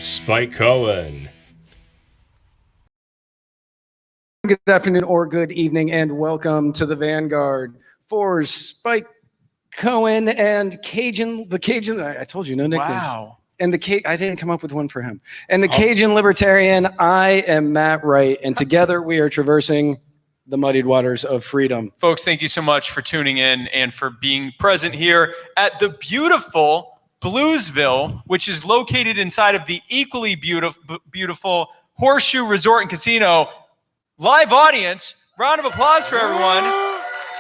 Spike Cohen. Good afternoon or good evening, and welcome to the Vanguard for Spike Cohen and Cajun. The Cajun, I told you, no nicknames. Wow. And I didn't come up with one for him. And the Cajun Libertarian, I am Matt Wright, and together we are traversing the muddied waters of freedom. Folks, thank you so much for tuning in and for being present here at the beautiful Bluesville, which is located inside of the equally beautiful Horseshoe Resort and Casino. Live audience. Round of applause for everyone.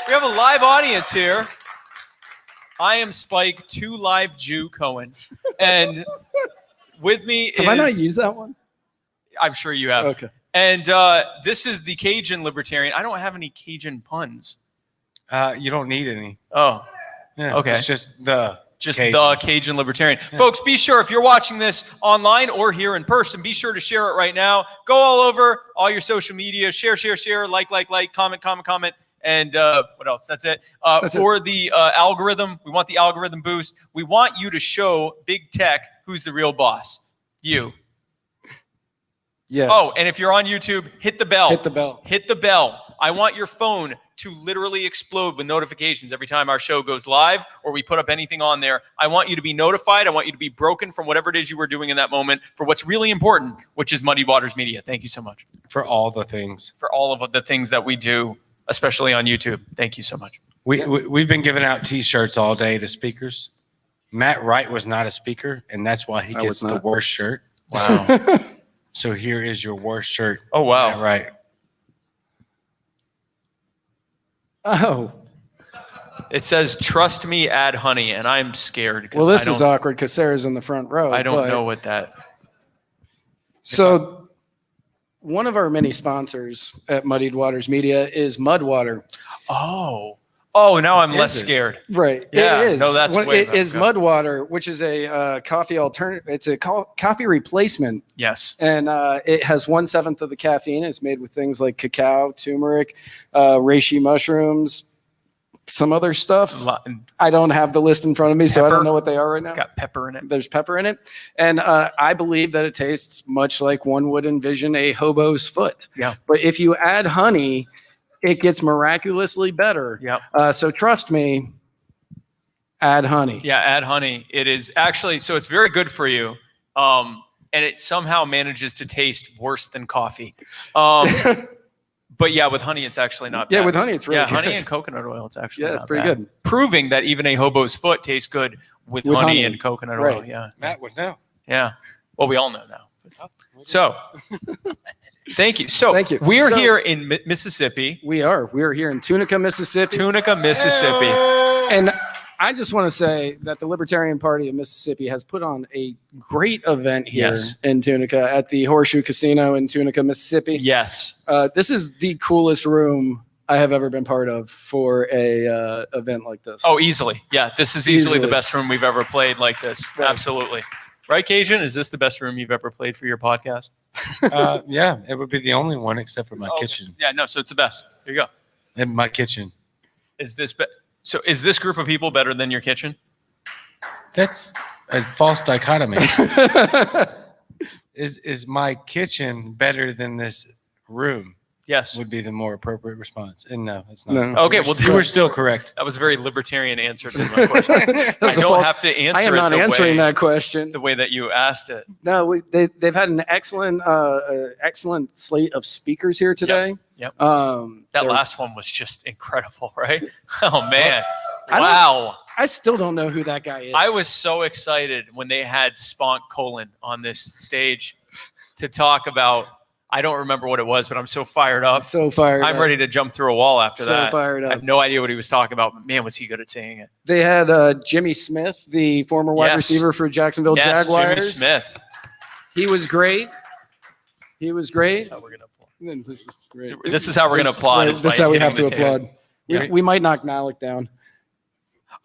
We have a live audience here. I am Spike, 2 Live Jew Cohen. And with me is... Have I not used that one? I'm sure you have. Okay. And this is the Cajun Libertarian. I don't have any Cajun puns. You don't need any. Oh, Yeah, okay. It's just the Cajun. The Cajun Libertarian. Yeah. Folks, be sure, if you're watching this online or here in person, be sure to share it right now. Go all over all your social media. Share, like, comment. And what else? That's it. For the algorithm, we want the algorithm boost. We want you to show big tech who's the real boss. You. Yes. Oh, and if you're on YouTube, hit the bell. Hit the bell. Hit the bell. I want your phone to literally explode with notifications every time our show goes live or we put up anything on there. I want you to be notified. I want you to be broken from whatever it is you were doing in that moment for what's really important, which is Muddy Waters Media. Thank you so much. For all the things. For all of the things that we do, especially on YouTube. Thank you so much. We've been giving out T-shirts all day to speakers. Matt Wright was not a speaker, and that's why he gets the worst shirt. Wow. So here is your worst shirt. Oh, wow. Matt Wright. Oh. It says, trust me, add honey, and I'm scared. Well, this is awkward because Sarah's in the front row. I don't know what that... So one of our many sponsors at Muddied Waters Media is Mudwater. Oh, now I'm less scared. Right. Yeah. It is. No, that's way It is Mudwater, which is a coffee alternative. It's a coffee replacement. Yes. And it has 1/7 of the caffeine. It's made with things like cacao, turmeric, reishi mushrooms, some other stuff. I don't have the list in front of me, so I don't know what they are right now. It's got pepper in it. There's pepper in it. And I believe that it tastes much like one would envision a hobo's foot. Yeah. But if you add honey, it gets miraculously better. Yeah. So trust me, add honey. Yeah, add honey. It is actually, so it's very good for you. And it somehow manages to taste worse than coffee. But yeah, with honey, it's actually not bad. Yeah, with honey, it's really good. honey and coconut oil, it's actually it's not pretty bad. good. Proving that even a hobo's foot tastes good with honey and coconut oil. Yeah. Matt would know. Yeah. Well, we all know now. So, thank you. So, Thank you. We're here in Mississippi. We are here in Tunica, Mississippi. Tunica, Mississippi. And I just want to say that the Libertarian Party of Mississippi has put on a great event here in Tunica at the Horseshoe Casino in Tunica, Mississippi. Yes. This is the coolest room I have ever been part of for a event like this. Oh, easily. Yeah, this is easily the best room we've ever played like this. Right. Absolutely. Right, Cajun? Is this the best room you've ever played for your podcast? Yeah, it would be the only one except for my kitchen. Yeah, no, so it's the best. Here you go. And my kitchen. Is this group of people better than your kitchen? That's a false dichotomy. Is my kitchen better than this room? Yes. Would be the more appropriate response. And no, it's not. No. Okay, well, you were still correct. That was a very libertarian answer to my question. I don't have to answer it. I am not answering that question the way that you asked it. No, they've had an excellent slate of speakers here today. Yep. That last one was just incredible, right? Oh man. Wow. I still don't know who that guy is. I was so excited when they had Spunk Colon on this stage to talk about, I don't remember what it was, but I'm so fired up. I'm ready to jump through a wall after that. So fired up. I have no idea what he was talking about, but man, was he good at saying it. They had Jimmy Smith, the former wide receiver for Jacksonville Jaguars. Jimmy Smith. He was great. This is how we're going to applaud. This is great. This is how we're going to applaud. This is how we have to applaud. Yeah. We might knock Nalik down.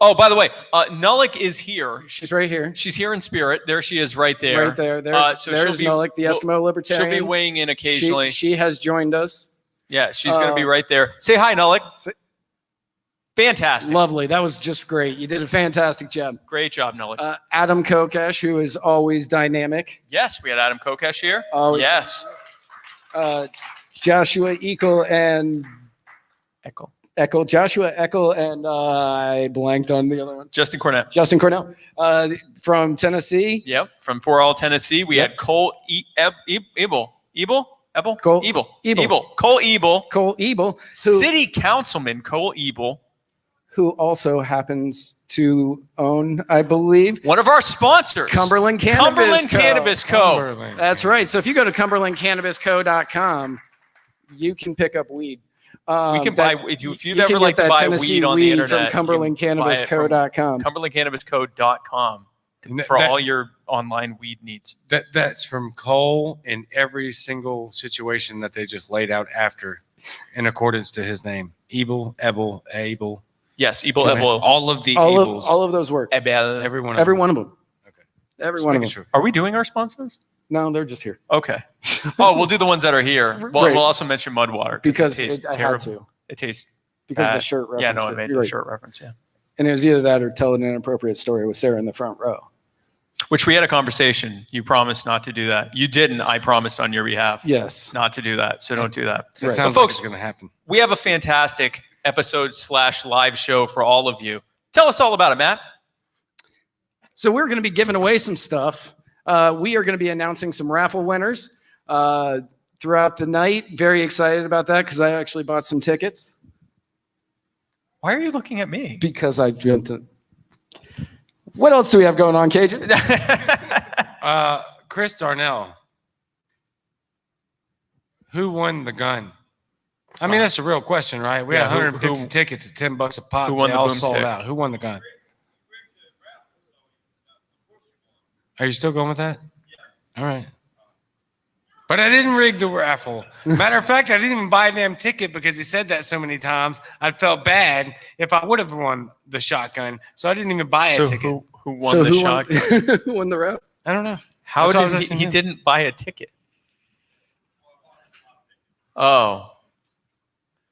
Oh, by the way, Nalik is here. She's right here. She's here in spirit. There she is right there. Right there. There's Nalik, the Eskimo Libertarian. She'll be weighing in occasionally. She has joined us. Yeah, she's going to be right there. Say hi, Nalik. Fantastic. Lovely. That was just great. You did a fantastic job. Great job, Nelly. Adam Kokesh, who is always dynamic. Yes, we had Adam Kokesh here. Always. Yes. Joshua Eckel and Eckel. Joshua Eckel and I blanked on the other one. Justin Cornett. Justin Cornell from Tennessee. Yep. From For All Tennessee, we had Cole Ebel. Cole Ebel. City Councilman Cole Ebel. Who also happens to own, I believe, one of our sponsors, Cumberland Cannabis Co. Cumberland. That's right. So if you go to cumberlandcannabisco.com, you can pick up weed. We can buy. If you ever like to buy weed on the internet, from cumberlandcannabisco.com. cumberlandcannabisco.com for all your online weed needs. That's from Cole in every single situation that they just laid out after, in accordance to his name. Ebel. Yes, Ebel. All of the Ebels. All of those work. Every one of them. Okay. Every one of them. Sure. Are we doing our sponsors? No, they're just here. Okay. Oh, we'll do the ones that are here. We'll also mention Mudwater because it tastes I terrible. had to. It tastes because bad. of the shirt reference. Yeah, no, I made the shirt reference. Yeah. And it was either that or tell an inappropriate story with Sarah in the front row. Which we had a conversation. You promised not to do that. You didn't. I promised on your behalf. Yes. Not to do that. So don't do that. It sounds like it's going to happen. We have a fantastic episode/live show for all of you. Tell us all about it, Matt. So we're going to be giving away some stuff. We are going to be announcing some raffle winners throughout the night. Very excited about that because I actually bought some tickets. Why are you looking at me? Because I dreamt it. What else do we have going on, Cajun? Chris Darnell. Who won the gun? I mean, that's a real question, right? We had 150 tickets at $10 a pop. Who won they the all boomstick? sold out. Who won the gun? Are you still going with that? All right. But I didn't rig the raffle. Matter of fact, I didn't even buy a damn ticket because he said that so many times. I felt bad if I would have won the shotgun. So I didn't even buy a ticket. Who won the shotgun? Who won the raffle? I don't know. How did he didn't buy a ticket? Oh.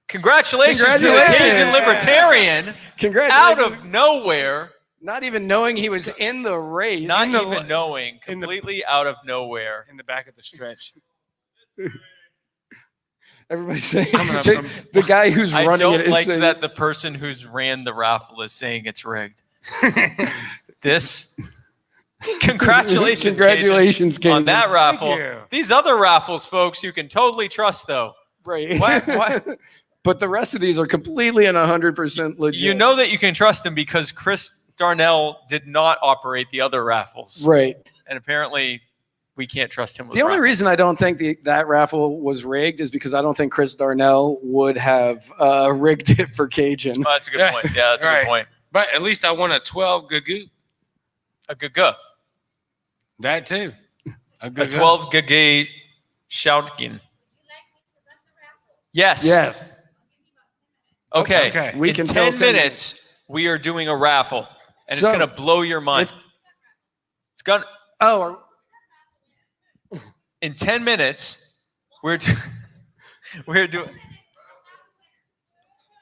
Congratulations to the Cajun Libertarian. Congratulations. Out of nowhere. Not even knowing he was in the race. Not even knowing. Completely out of nowhere. In the back of the stretch. Everybody's saying the guy who's running it is I don't like saying, that the person who's ran the raffle is saying it's rigged. Congratulations, Cajun. on that raffle. These other raffles, folks, you can totally trust, though. Right. What? But the rest of these are completely and 100% legit. You know that you can trust them because Chris Darnell did not operate the other raffles. Right. And apparently we can't trust him with the only reason I don't think that raffle was rigged is because I don't think Chris Darnell would have rigged it for Cajun. Oh, that's a good point. Yeah, that's a good point. But at least I won a 12 gagoo. A gaga. That too. A 12 gaga shoutkin. Yes. Yes. Okay. We In can 10 minutes, we are doing a raffle, and it's going to blow your mind. It's going. Oh. In 10 minutes, we're doing.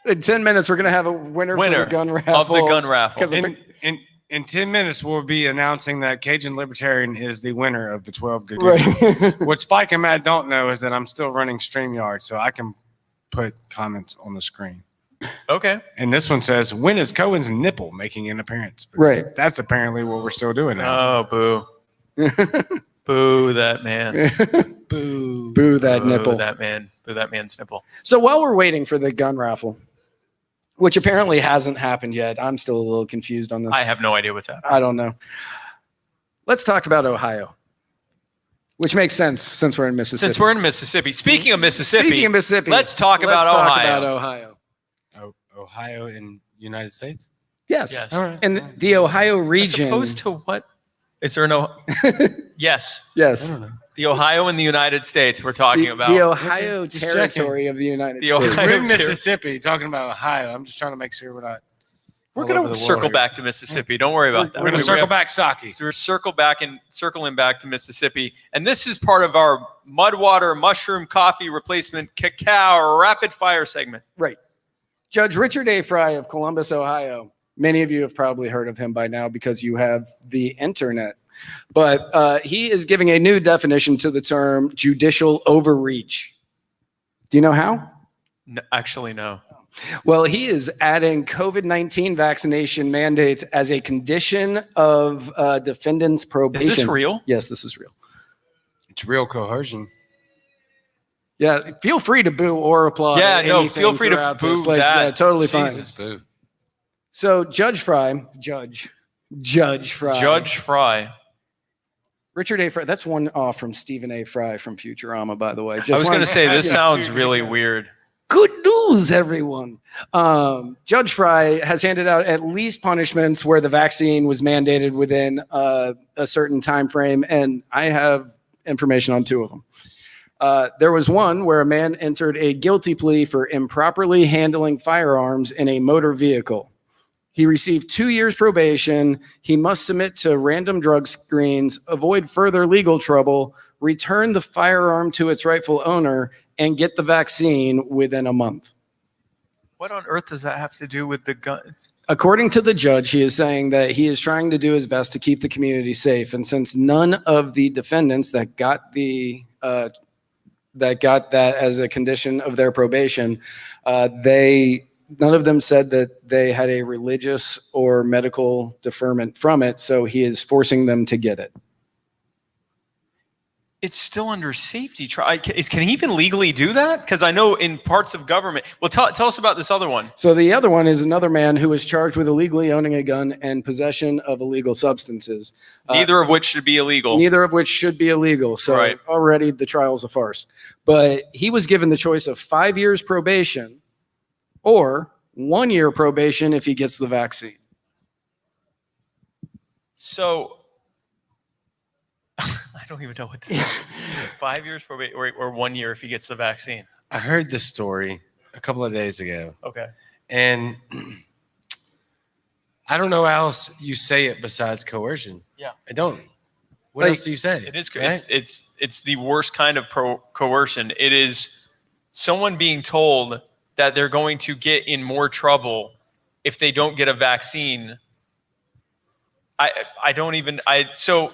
In 10 minutes, we're going to have a winner for the gun raffle. Of the gun raffle. In 10 minutes, we'll be announcing that Cajun Libertarian is the winner of the 12 good. Right. What Spike and Matt don't know is that I'm still running StreamYard, so I can put comments on the screen. Okay. And this one says, when is Cohen's nipple making an appearance? Because right. That's apparently what we're still doing now. Oh, boo. Boo that man. Boo. Boo that nipple. That man. Boo that man's nipple. So while we're waiting for the gun raffle, which apparently hasn't happened yet. I'm still a little confused on this. I have no idea what's happening. I don't know. Let's talk about Ohio, which makes sense since we're in Mississippi. Speaking of Mississippi, let's talk about Ohio. Ohio in United States? Yes. All right. And the Ohio region. As opposed to what? Is there no? Yes. Yes. I don't know. The Ohio in the United States we're talking about. The Ohio territory of the United States. We're in Mississippi talking about Ohio. I'm just trying to make sure we're not. We're going to circle back to Mississippi. Don't worry about that. We're going to circle back, Saki. So we're circling back to Mississippi. And this is part of our Mudwater Mushroom Coffee Replacement Cacao Rapid Fire segment. Right. Judge Richard A. Fry of Columbus, Ohio. Many of you have probably heard of him by now because you have the internet. But he is giving a new definition to the term judicial overreach. Do you know how? No, actually, no. Well, he is adding COVID-19 vaccination mandates as a condition of defendant's probation. Is this real? Yes, this is real. It's real coercion. Yeah, feel free to boo or applaud. Yeah, no, anything feel free to throughout boo this. Like, that. yeah, totally Jesus. fine. Boo. So Judge Fry, Judge Fry. Judge Fry. Richard A. Fry. That's one off from Stephen A. Fry from Futurama, by the way. I was going to say, this sounds really weird. Good news, everyone. Judge Fry has handed out at least punishments where the vaccine was mandated within a certain time frame, and I have information on 2 of them. There was one where a man entered a guilty plea for improperly handling firearms in a motor vehicle. He received 2 years probation. He must submit to random drug screens, avoid further legal trouble, return the firearm to its rightful owner, and get the vaccine within a month. What on earth does that have to do with the guns? According to the judge, he is saying that he is trying to do his best to keep the community safe. And since none of the defendants that got that as a condition of their probation, none of them said that they had a religious or medical deferment from it. So he is forcing them to get it. It's still under safety trial. Can he even legally do that? Because I know in parts of government. Well, tell us about this other one. So the other one is another man who was charged with illegally owning a gun and possession of illegal substances. Neither of which should be illegal. Neither of which should be illegal. So Right. already the trial's a farce. But he was given the choice of 5 years probation or 1 year probation if he gets the vaccine. So I don't even know what to say. 5 years probation or 1 year if he gets the vaccine. I heard this story a couple of days ago, Okay. and I don't know how else you say it besides coercion. Yeah. I don't. What Like, else do you say? It is. Right? It's the worst kind of coercion. It is someone being told that they're going to get in more trouble if they don't get a vaccine. So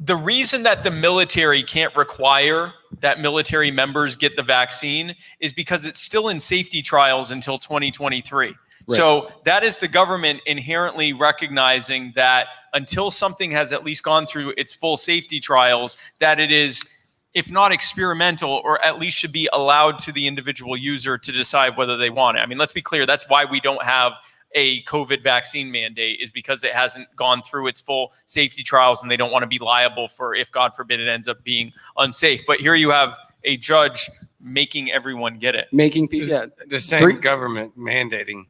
the reason that the military can't require that military members get the vaccine is because it's still in safety trials until 2023. Right. So that is the government inherently recognizing that until something has at least gone through its full safety trials, that it is, if not experimental, or at least should be allowed to the individual user to decide whether they want it. I mean, let's be clear. That's why we don't have a COVID vaccine mandate, is because it hasn't gone through its full safety trials and they don't want to be liable for if, God forbid, it ends up being unsafe. But here you have a judge making everyone get it. Making people, yeah. The same government mandating.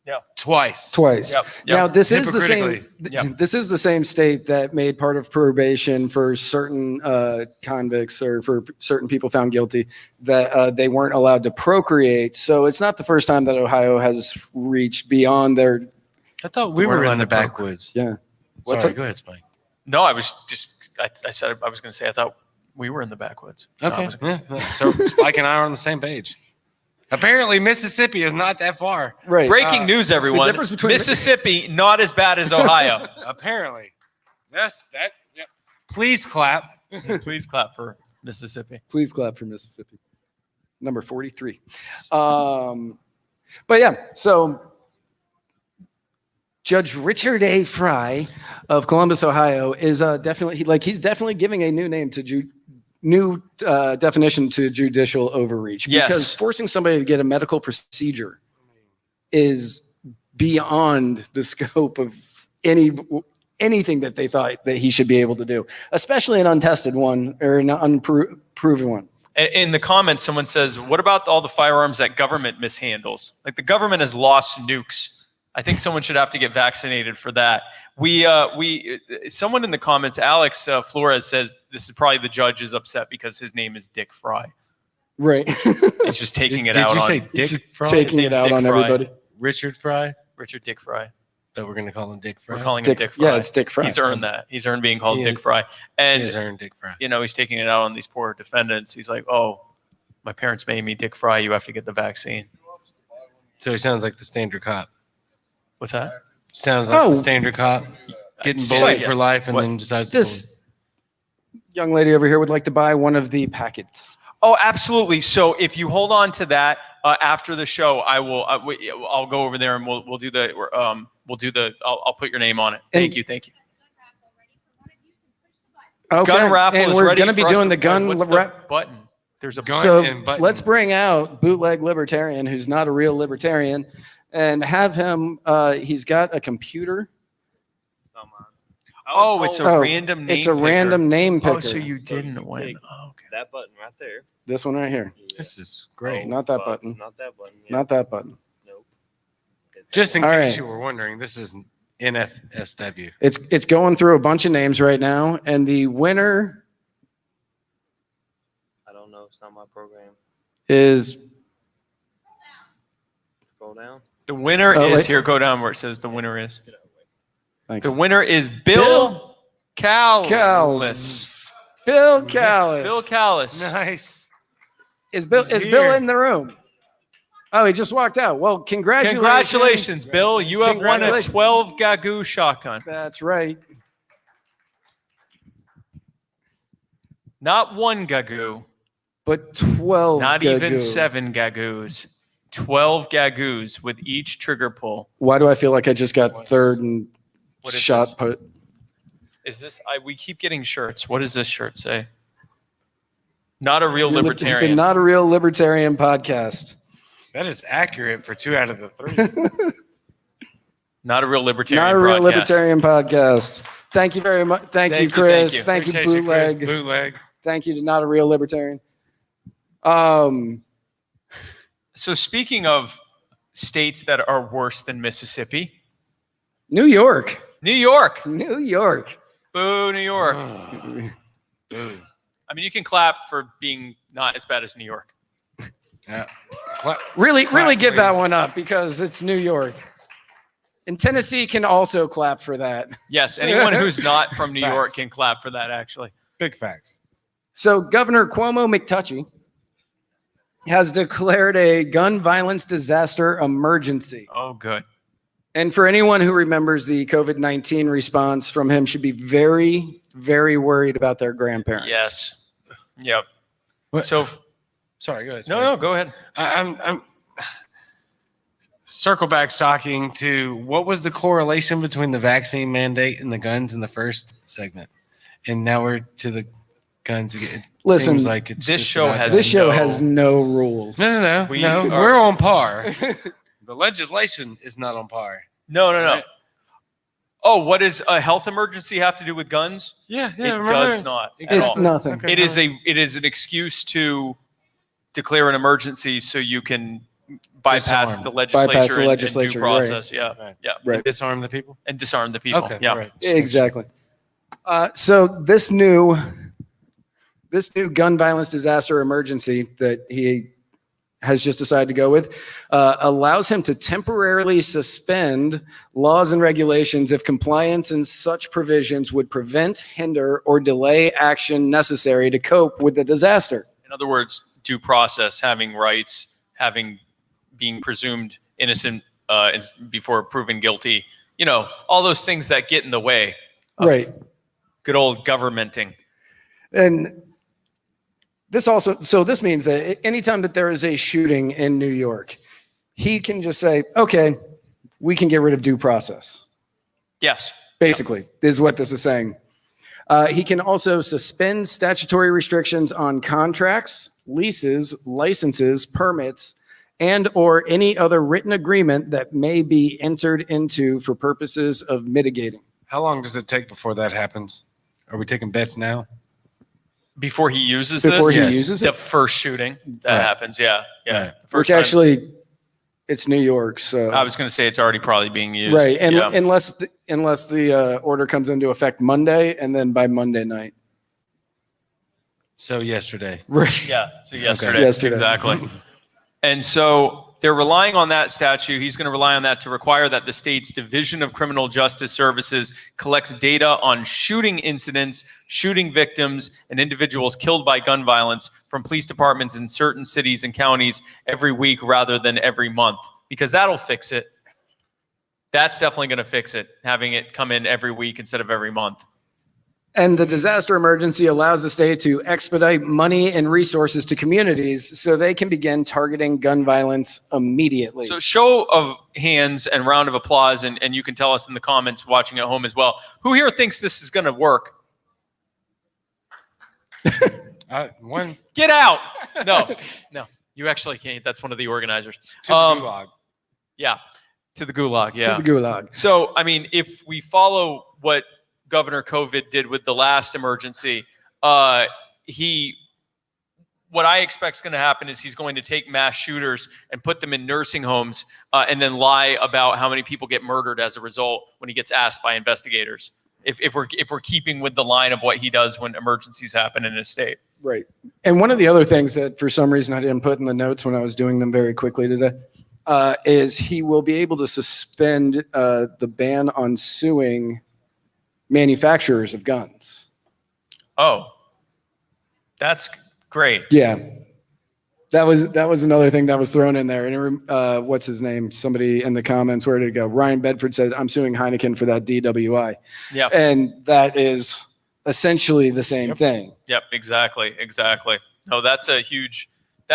Yeah. Twice. Yep. Now this is the same. Yep. This is the same state that made part of probation for certain convicts or for certain people found guilty that they weren't allowed to procreate. So it's not the first time that Ohio has reached beyond their. I thought we were in the backwoods. Yeah. What's Sorry, go ahead, Spike. No, I was just. I said I was going to say I thought we were in the backwoods. Okay. So Spike and I are on the same page. Apparently, Mississippi is not that far. Right. Breaking news, everyone. difference between Mississippi, not as bad as Ohio. Apparently. Yes, that. Yep. Please clap. Please clap for Mississippi. Please clap for Mississippi. Number 43. But yeah, so Judge Richard A. Fry of Columbus, Ohio is he's definitely giving a new name to new definition to judicial overreach, because forcing somebody to get a medical procedure is beyond the scope of anything that they thought that he should be able to do, especially an untested one or an unproven one. In the comments, someone says, what about all the firearms that government mishandles? Like, the government has lost nukes. I think someone should have to get vaccinated for that. Someone in the comments, Alex Flores, says this is probably the judge is upset because his name is Dick Fry. Right. He's just taking it out on. Did you say Dick Fry? Taking it out on everybody. Richard Fry? Richard Dick Fry. That we're going to call him Dick Fry? We're calling him Dick Fry. Yeah, it's Dick Fry. He's earned that. He's earned being called Dick Fry. And he's earned Dick Fry. You know, he's taking it out on these poor defendants. He's like, oh, my parents made me Dick Fry. You have to get the vaccine. So he sounds like the standard cop. What's that? Sounds like the standard cop getting bullied Yes. for life and What? then decides to This young lady over here would like to buy one of the packets. Oh, absolutely. So if you hold on to that after the show, I will. I'll go over there and we'll do the. I'll put your name on it. Thank you. Okay. Gun raffle and is we're ready going to be for us doing to the play. gun What's the button. There's a Gun So and button. let's bring out Bootleg Libertarian, who's not a real libertarian, and have him. He's got a computer. Oh, it's a Oh, random name. It's a picker. random name picker. Oh, so you didn't win. Oh, okay. That button right there. This one right here. This is great. Not that button. Not that button. Yeah. Not that button. Nope. Just in All case right. you were wondering, this is NFSW. It's going through a bunch of names right now, and the winner I don't know. It's not my program. is Scroll down. The winner Oh, is wait. here. Go down where it says the winner is. thanks. The winner is Bill Callis. Callis. Bill Callis. Bill Callis. Nice. Is Bill He's is Bill here. in the room? Oh, he just walked out. Well, congratulations. Congratulations, Bill. You have won a Congratulations. 12 Gagoo shotgun. That's right. Not one Gagoo, But 12. not even Gagoo. 7 Gagoos. 12 Gagoos with each trigger pull. Why do I feel like I just got third and What is shot this? put? Is this? We keep getting shirts. What does this shirt say? Not a real libertarian. Not a real libertarian podcast. That is accurate for 2 out of the 3. Not a real libertarian. Not a real broadcast. libertarian podcast. Thank you very much. Thank you, Thank you, Chris. thank you. Thank you, Appreciate Chris. Bootleg. Bootleg. Thank you to Not a Real Libertarian. So speaking of states that are worse than Mississippi, New York. New York. New York. Boo, New York. Boo. I mean, you can clap for being not as bad as New York. Yeah. Really give that please. one up because it's New York. And Tennessee can also clap for that. Yes, anyone who's not from New York Facts. can clap for that, actually. Big facts. So Governor Cuomo McTouchy has declared a gun violence disaster emergency. Oh, good. And for anyone who remembers the COVID-19 response from him should be very, very worried about their grandparents. Yes. Yep. What? So, Sorry, go ahead. no, go ahead. I'm circle back socking to what was the correlation between the vaccine mandate and the guns in the first segment, and now we're to the guns again. It Listen, seems like it's this just show about has This show No. has no rules. no. We are- We're on par. The legislation is not on par. No. Right. Oh, what does a health emergency have to do with guns? Yeah, It does not at It- all. nothing. Okay. It is an excuse to declare an emergency so you can bypass Disarm. the legislature, Bypass the and legislature, due process. Yeah, Right. yeah, Right. Disarm the people. and disarm the people. Okay, Yeah. right. Exactly. So this new gun violence disaster emergency that he has just decided to go with allows him to temporarily suspend laws and regulations if compliance in such provisions would prevent, hinder, or delay action necessary to cope with the disaster. In other words, due process, having rights, being presumed innocent before proven guilty. You know, all those things that get in the way of Right. good old governmenting. And this means that anytime that there is a shooting in New York, he can just say, okay, we can get rid of due process. Yes. Basically, is what this is saying. He can also suspend statutory restrictions on contracts, leases, licenses, permits, and or any other written agreement that may be entered into for purposes of mitigating. How long does it take before that happens? Are we taking bets now? Before he uses Before this, he Yes. uses the it, first shooting that Right. happens. Yeah. Yeah. Right. First which time- actually, it's New York, so. I was going to say it's already probably being used. Right, and yeah. unless the order comes into effect Monday, and then by Monday night. So yesterday. Right. Yeah. So yesterday. Yesterday. Exactly. And so they're relying on that statute. He's going to rely on that to require that the state's Division of Criminal Justice Services collects data on shooting incidents, shooting victims, and individuals killed by gun violence from police departments in certain cities and counties every week rather than every month, because that'll fix it. That's definitely going to fix it, having it come in every week instead of every month. And the disaster emergency allows the state to expedite money and resources to communities so they can begin targeting gun violence immediately. So show of hands and round of applause, and you can tell us in the comments watching at home as well. Who here thinks this is going to work? One. Get out. No, you actually can't. That's one of the organizers. To the gulag. Yeah, to the gulag, yeah. To the gulag. So, I mean, if we follow what Governor COVID did with the last emergency, what I expect is going to happen is he's going to take mass shooters and put them in nursing homes and then lie about how many people get murdered as a result when he gets asked by investigators. If we're keeping with the line of what he does when emergencies happen in his state. Right. And one of the other things that for some reason I didn't put in the notes when I was doing them very quickly today is he will be able to suspend the ban on suing manufacturers of guns. Oh, that's great. Yeah. That was another thing that was thrown in there. And what's his name? Somebody in the comments, where did it go? Ryan Bedford said, I'm suing Heineken for that DWI. Yeah. And that is essentially the same thing. Yep, exactly. No, that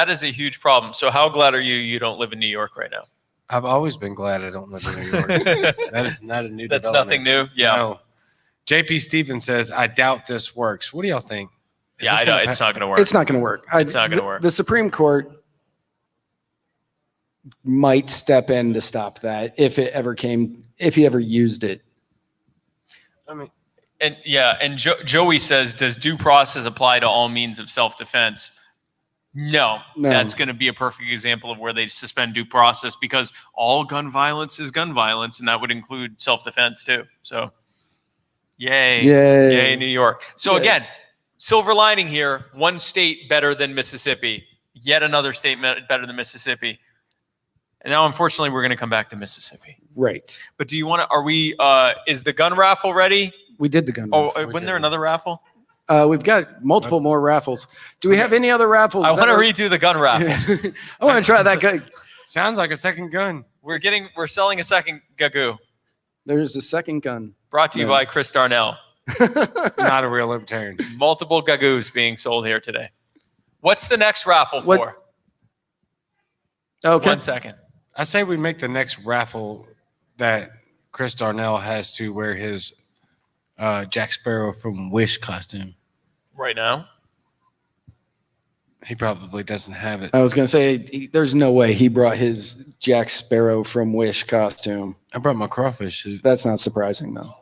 is a huge problem. So how glad are you don't live in New York right now? I've always been glad I don't live in New York. That is not a new That's development. nothing new? Yeah. No. JP Stevens says, I doubt this works. What do y'all think? Yeah, I know. It's not going to work. It's not going to work. It's not going to work. The Supreme Court might step in to stop that if he ever used it. I mean, And Joey says, does due process apply to all means of self-defense? No, that's going to be a perfect example of where they suspend due process, because all gun violence is gun violence, and that would include self-defense too. So, yay, New York. So again, silver lining here: one state better than Mississippi, yet another state better than Mississippi. And now, unfortunately, we're going to come back to Mississippi. Right. But do you want to? Is the gun raffle ready? We did the gun Oh, raffle. wasn't there another raffle? We've got multiple more raffles. Do we have any other raffles? I want to redo the gun raffle. I want to try that gun. sounds like a second gun. We're selling a second Gagoo. There's a second gun. Brought to you by Chris Darnell. Not a real libertarian. Multiple Gagoos being sold here today. What's the next raffle for? Okay. 1 second. I say we make the next raffle that Chris Darnell has to wear his Jack Sparrow from Wish costume. Right now? He probably doesn't have it. I was going to say, there's no way he brought his Jack Sparrow from Wish costume. I brought my crawfish suit. That's not surprising, though.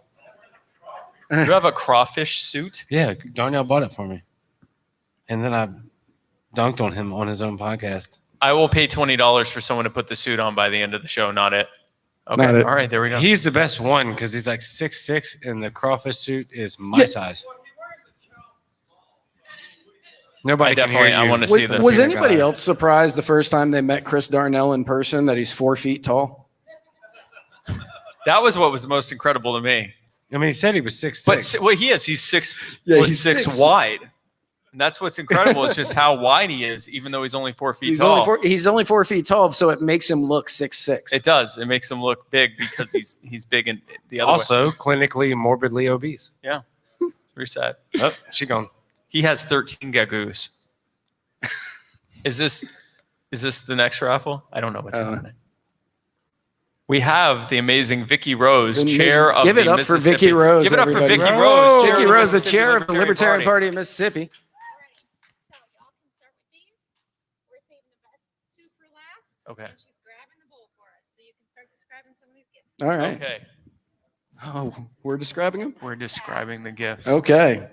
You have a crawfish suit? Yeah, Darnell bought it for me. And then I dunked on him on his own podcast. I will pay $20 for someone to put the suit on by the end of the show, not it. Okay, Not it. all right, there we go. He's the best one because he's like 6'6", and the crawfish suit is my size. Nobody can hear you. I want to see this. Was anybody else surprised the first time they met Chris Darnell in person that he's 4 feet tall? That was what was most incredible to me. I mean, he said he was 6'6". But well, he is. He's 6 Yeah, foot he's 6 6. wide. And that's what's incredible. It's just how wide he is, even though he's only 4 feet tall. He's only 4 feet tall, so it makes him look 6'6". It does. It makes him look big because he's big in the other way. Also, clinically morbidly obese. Yeah. Very sad. Oh, she gone. He has 13 Gagoos. Is this the next raffle? I don't know what's happening. We have the amazing Vicky Rose, chair of the Mississippi. Give it up for Vicky Rose. Give it up for everybody. Vicky Rose. Vicky Rose, the Mississippi chair of the Libertarian Party of Mississippi. So y'all can start with these. We're saving the best two for last. Okay. And she's grabbing the bowl for us. So you can start describing some of these gifts. All right. Okay. Oh, we're describing them? We're describing the gifts. Okay.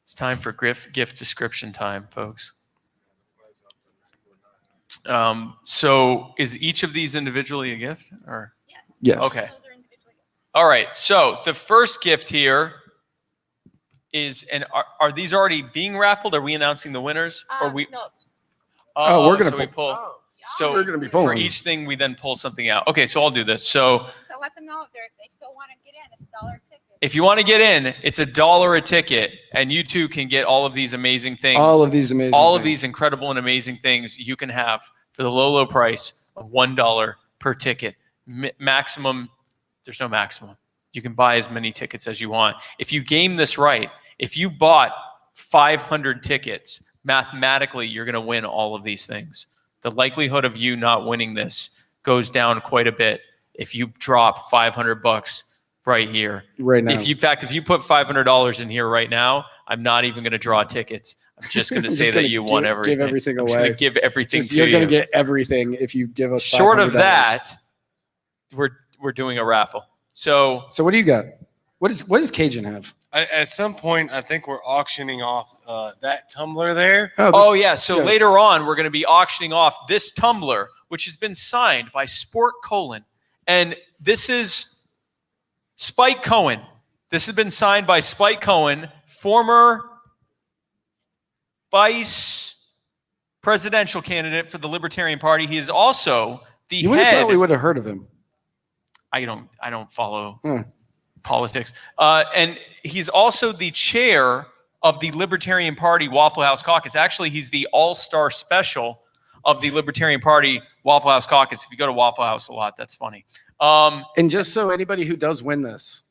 It's time for gift description time, folks. So is each of these individually a gift, or? Yes. Okay. Those are individual gifts. All right. So the first gift here is, and are these already being raffled? Are we announcing the winners? Or we? No. Oh, we're gonna So we pull. So We're gonna be for pulling. each thing, we then pull something out. Okay, so I'll do this. So So let them know if they still want to get in. It's $1 ticket. if you want to get in, it's $1 a ticket, and you too can get all of these amazing things. All of these amazing all of things. these incredible and amazing things you can have for the low, low price of $1 per ticket. Maximum, there's no maximum. You can buy as many tickets as you want. If you game this right, if you bought 500 tickets, mathematically, you're going to win all of these things. The likelihood of you not winning this goes down quite a bit if you drop $500 right here. Right now. If you put $500 in here right now, I'm not even going to draw tickets. I'm just going to say that you won everything. Give everything I'm away. just going to give everything to You're you. going to get everything if you give us Short of $500. that, we're doing a raffle. So So what do you got? What does Cajun have? At some point, I think we're auctioning off that tumbler there. Oh, yeah. So yes. later on, we're going to be auctioning off this tumbler, which has been signed by Sport Colon. And this is Spike Cohen. This has been signed by Spike Cohen, former vice presidential candidate for the Libertarian Party. He is also the You would have head. thought we would have heard of him. I don't follow Hmm. politics. And he's also the chair of the Libertarian Party Waffle House Caucus. Actually, he's the all-star special of the Libertarian Party Waffle House Caucus. If you go to Waffle House a lot, that's funny. And just so anybody who does win this,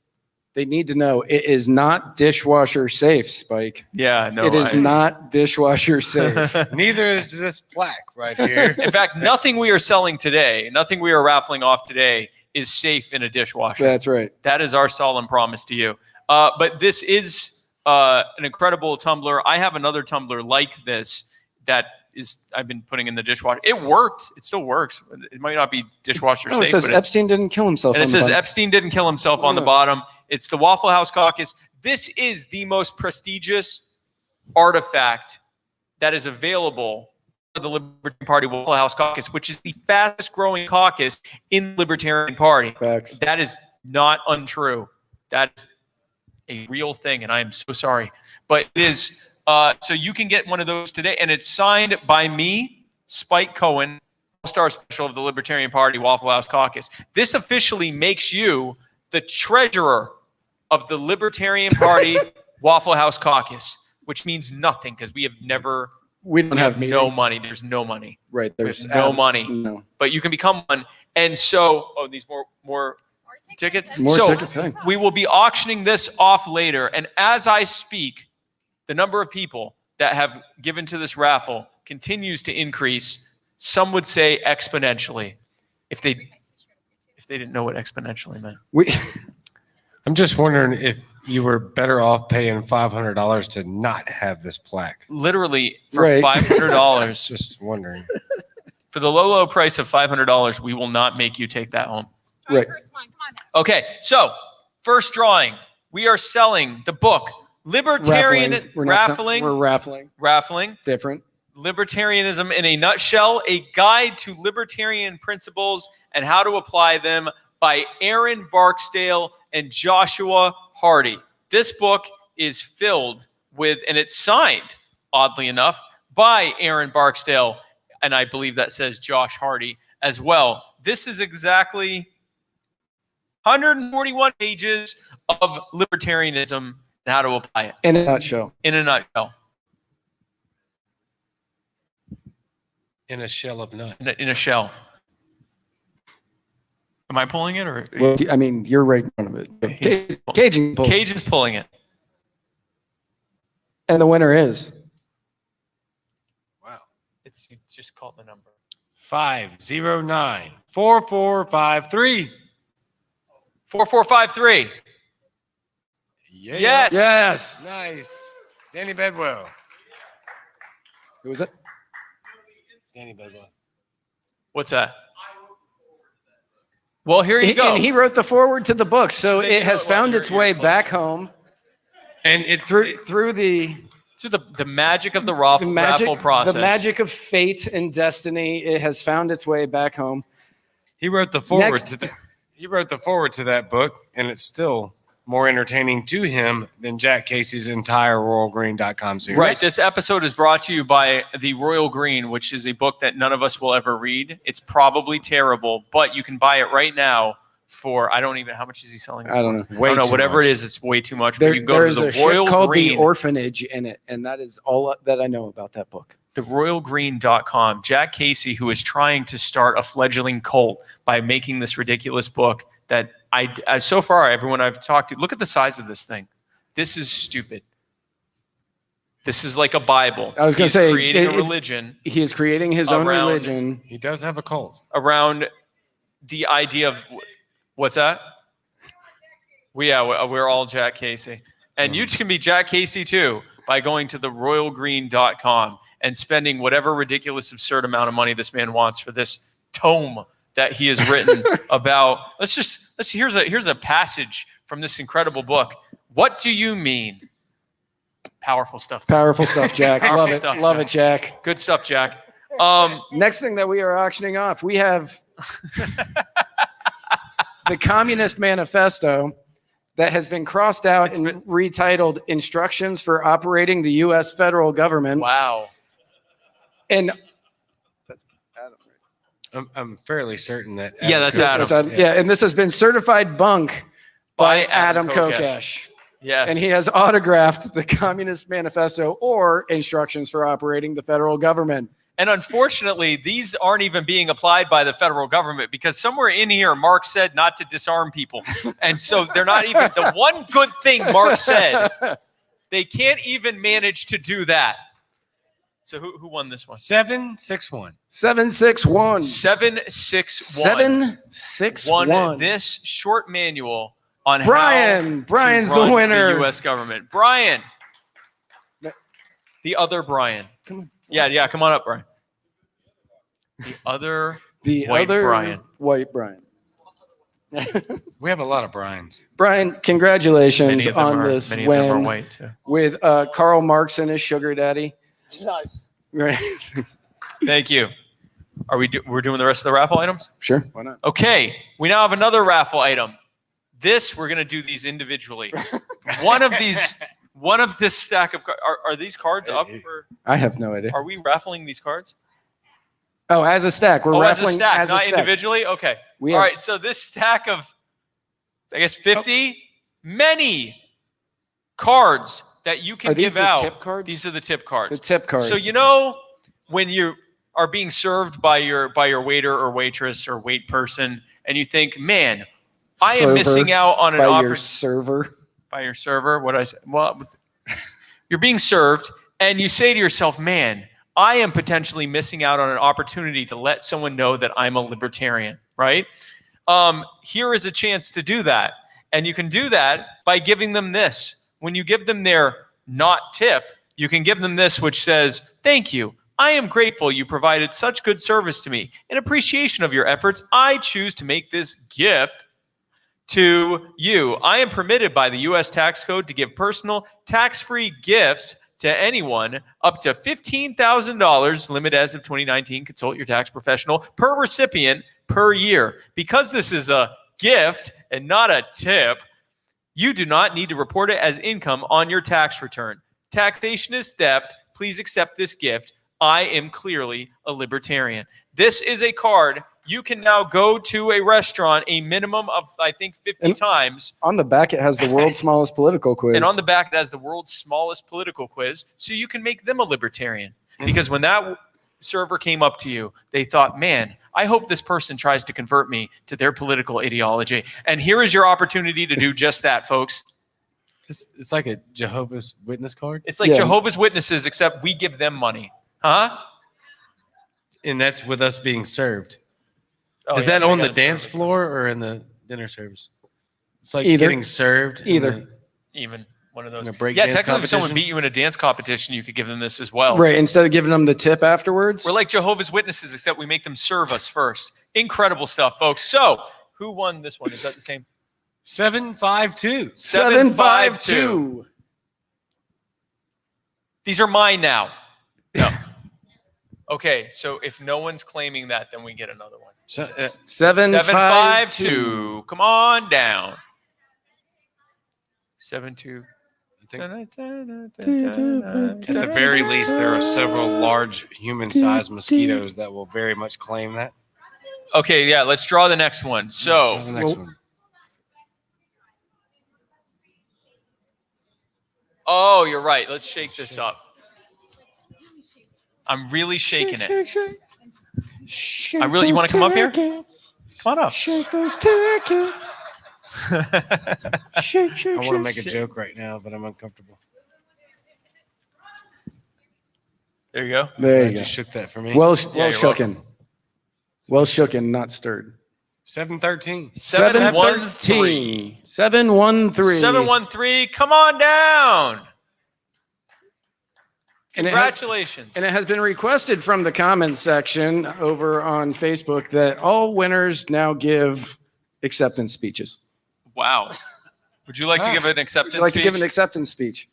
they need to know it is not dishwasher safe, Spike. Yeah, no. It is not dishwasher safe. Neither is this plaque right here. In fact, nothing we are selling today, nothing we are raffling off today is safe in a dishwasher. That's right. That is our solemn promise to you. But this is an incredible tumbler. I have another tumbler like this that I've been putting in the dishwasher. It worked. It still works. It might not be dishwasher Oh, it safe. says but Epstein didn't kill himself. and it on the says bottom. Epstein didn't kill himself on the bottom. It's the Waffle House Caucus. This is the most prestigious artifact that is available for the Libertarian Party Waffle House Caucus, which is the fastest growing caucus in the Libertarian Party. Facts. That is not untrue. That's a real thing, and I am so sorry. But it is, so you can get one of those today, and it's signed by me, Spike Cohen, All-Star Special of the Libertarian Party Waffle House Caucus. This officially makes you the treasurer of the Libertarian Party Waffle House Caucus, which means nothing because we have never, We don't have no meetings. money. There's no money. Right. There's no money. No. But you can become one. And so, these more More tickets? More So, tickets. Hey. we will be auctioning this off later. And as I speak, the number of people that have given to this raffle continues to increase. Some would say exponentially, if they didn't know what exponentially meant. I'm just wondering if you were better off paying $500 to not have this plaque. Literally for Right. $500, Just wondering. for the low, low price of $500, we will not make you take that home. All Right. First one, come on now. Okay, so first drawing, we are selling the book Libertarian We're raffling. Different. Libertarianism in a Nutshell, a guide to libertarian principles and how to apply them by Aaron Barksdale and Joshua Hardy. This book is filled with, and it's signed, oddly enough, by Aaron Barksdale, and I believe that says Josh Hardy as well. This is exactly 141 pages of libertarianism and how to apply it In a nutshell. in a nutshell. In a shell of nut. In a shell. Am I pulling it or? Well, I mean, you're right in front of it. He's- Cajun. pull. Cajun's pulling it. And the winner is. Wow. It's just call the number. 509-4453. 4453. Yeah. Yes. Yes. Nice. Danny Bedwell. Who was it? Danny Bedwell. What's that? Well, here you go. And he wrote the foreword to the book, so there you it has go. Well, found you're- its way you're back close. home And it's through the To the magic of the raffle process. the magic of fate and destiny. It has found its way back home. he wrote the foreword Next. to that. He wrote the foreword to that book, and it's still more entertaining to him than Jack Casey's entire RoyalGreen.com series. Right. This episode is brought to you by the Royal Green, which is a book that none of us will ever read. It's probably terrible, but you can buy it right now for, I don't even, how much is he selling it I don't know. for? I don't know, whatever it is, it's way too much. But you can go There's to a the ship Royal called Green. The Orphanage in it, and that is all that I know about that book. TheRoyalGreen.com. Jack Casey, who is trying to start a fledgling cult by making this ridiculous book that so far, everyone I've talked to, look at the size of this thing. This is stupid. This is like a Bible. I was going to say, creating a religion. He is creating his own around- religion. He does have a cult. Around the idea of, what's that? We're all Jack Casey. And you can be Jack Casey too by going to theroyalgreen.com and spending whatever ridiculous, absurd amount of money this man wants for this tome that he has written about. Here's a passage from this incredible book. What do you mean? Powerful stuff. Powerful stuff, Jack. Powerful Love it. stuff, Love Jack. it, Jack. Good stuff, Jack. Next thing that we are auctioning off, we have the Communist Manifesto that has been crossed out and retitled Instructions for Operating the U.S. Federal Government. Wow. And I'm fairly certain that. Yeah, that's Adam. yeah, and this has been certified bunk by Adam Kokesh. Kokesh. Yes. And he has autographed the Communist Manifesto or Instructions for Operating the Federal Government. And unfortunately, these aren't even being applied by the federal government because somewhere in here, Mark said not to disarm people. And so they're not even the one good thing Mark said. They can't even manage to do that. So who won this one? 761. 761. 761. 761. Won this short manual on Brian's how to the run winner. the U.S. government. Brian. The other Brian. Come on. Yeah, come on up, Brian. The other White Brian. White Brian. We have a lot of Brians. Brian, congratulations Many of them on are- this many of them are win white, too. with Karl Marx and his sugar daddy. Nice. Right. Thank you. We're doing the rest of the raffle items? Sure. Why not? Okay, we now have another raffle item. We're going to do these individually. One of this stack of cards. Are these cards up for? I have no idea. Are we raffling these cards? Oh, as a stack. We're as a raffling stack, not stack. individually? Okay. All right, so this stack of, I guess, 50, many cards that you can Are these give the out. tip cards? These are the tip cards. The tip cards. So when you are being served by your waiter or waitress or wait person, and you think, man, I am Server. missing out on an by your opportunity. server. By your server, what I say? Well, you're being served, and you say to yourself, man, I am potentially missing out on an opportunity to let someone know that I'm a libertarian, right? Here is a chance to do that. And you can do that by giving them this. When you give them their not tip, you can give them this, which says, thank you. I am grateful you provided such good service to me. In appreciation of your efforts, I choose to make this gift to you. I am permitted by the U.S. tax code to give personal tax-free gifts to anyone up to $15,000, limit as of 2019, consult your tax professional, per recipient per year. Because this is a gift and not a tip, you do not need to report it as income on your tax return. Taxation is theft. Please accept this gift. I am clearly a libertarian. This is a card. You can now go to a restaurant a minimum of, I think, 50 times. On the back, it has the world's smallest political quiz. And on the back, it has the world's smallest political quiz. So you can make them a libertarian. Because when that server came up to you, they thought, man, I hope this person tries to convert me to their political ideology. And here is your opportunity to do just that, folks. It's like a Jehovah's Witness card. It's like Jehovah's Witnesses, except we give them money. Huh? And that's with us being served. Oh, Is yeah, that we on the gotta dance serve it. floor or in the dinner service? It's like Either. getting served. in Either. the- Even one of those. In a break Yeah, dance technically, if someone competition? beat you in a dance competition, you could give them this as well. Right. Instead of giving them the tip afterwards. We're like Jehovah's Witnesses, except we make them serve us first. Incredible stuff, folks. So, who won this one? Is that the same? 752. 752. These are mine now. No. Okay, so if no one's claiming that, then we get another one. 752. 752. Come on down. 7-2. I think at the very least, there are several large human-sized mosquitoes that will very much claim that. Okay, yeah, let's draw the next one. So, What's the next one? oh, you're right. Let's shake this up. I'm really shaking it. I really, you want to come up here? Come on up. Shake those tickets. Shake, shake, I want to make a joke right now, but I'm uncomfortable. There you go. There you I go. just shook that for me. Well you're shooken. Well shooken, not stirred. 713. 713. 713. 713. Come on down. And Congratulations. And it has been requested from the comments section over on Facebook that all winners now give acceptance speeches. Wow. Would you like to give an acceptance Would you like speech? to give an acceptance speech?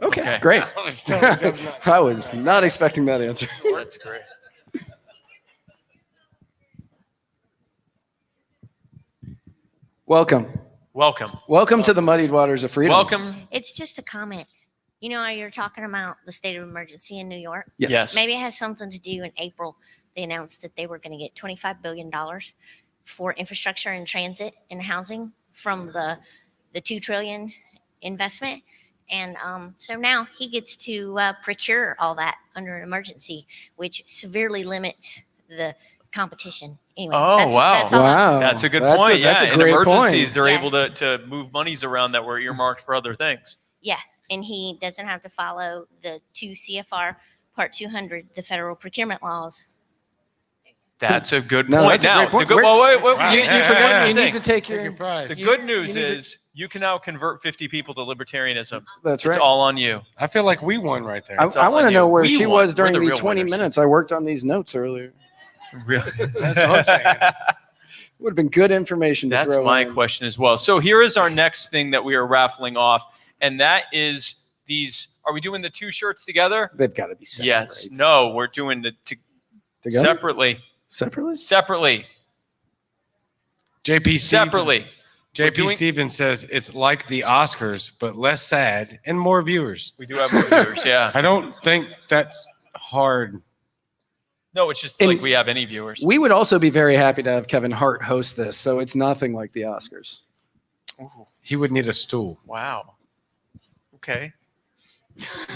Okay, Okay. great. I was totally not- I was not expecting that answer. That's great. Welcome. Welcome. Welcome to the muddied waters of freedom. Welcome. It's just a comment. You know, you're talking about the state of emergency in New York. Yes. Maybe it has something to do in April. They announced that they were going to get $25 billion for infrastructure and transit and housing from the $2 trillion investment. And so now he gets to procure all that under an emergency, which severely limits the competition. Anyway, Oh, wow. That's all. Wow. That's a good That's point. That's yeah. a great In emergencies, point. they're Yeah. able to move monies around that were earmarked for other things. Yeah, and he doesn't have to follow the 2 CFR Part 200, the federal procurement laws. That's a good No, point. that's a Now, great point. the good, Where- wait, Wow. you Yeah, forgot yeah, one You thing. need to take Take your your. prize. The good you news need to- is you can now convert 50 people to libertarianism. That's It's right. all on you. I feel like we won right there. I It's all want to on know you. where We she won. was during We're the the real 20 winners. minutes. I worked on these notes earlier. Really? That's what I'm saying. Would have been good information to That's throw my in. question as well. So here is our next thing that we are raffling off, and that is these. Are we doing the 2 shirts together? They've got to be separate. Yes. No, we're doing the Together? separately. Separately? Separately. JP Separately. We're JP doing- Stevens says it's like the Oscars, but less sad and more viewers. We do have more viewers, yeah. I don't think that's hard. No, it's just And- like we have any viewers. We would also be very happy to have Kevin Hart host this, so it's nothing like the Oscars. Ooh, He would need a stool. wow. Okay.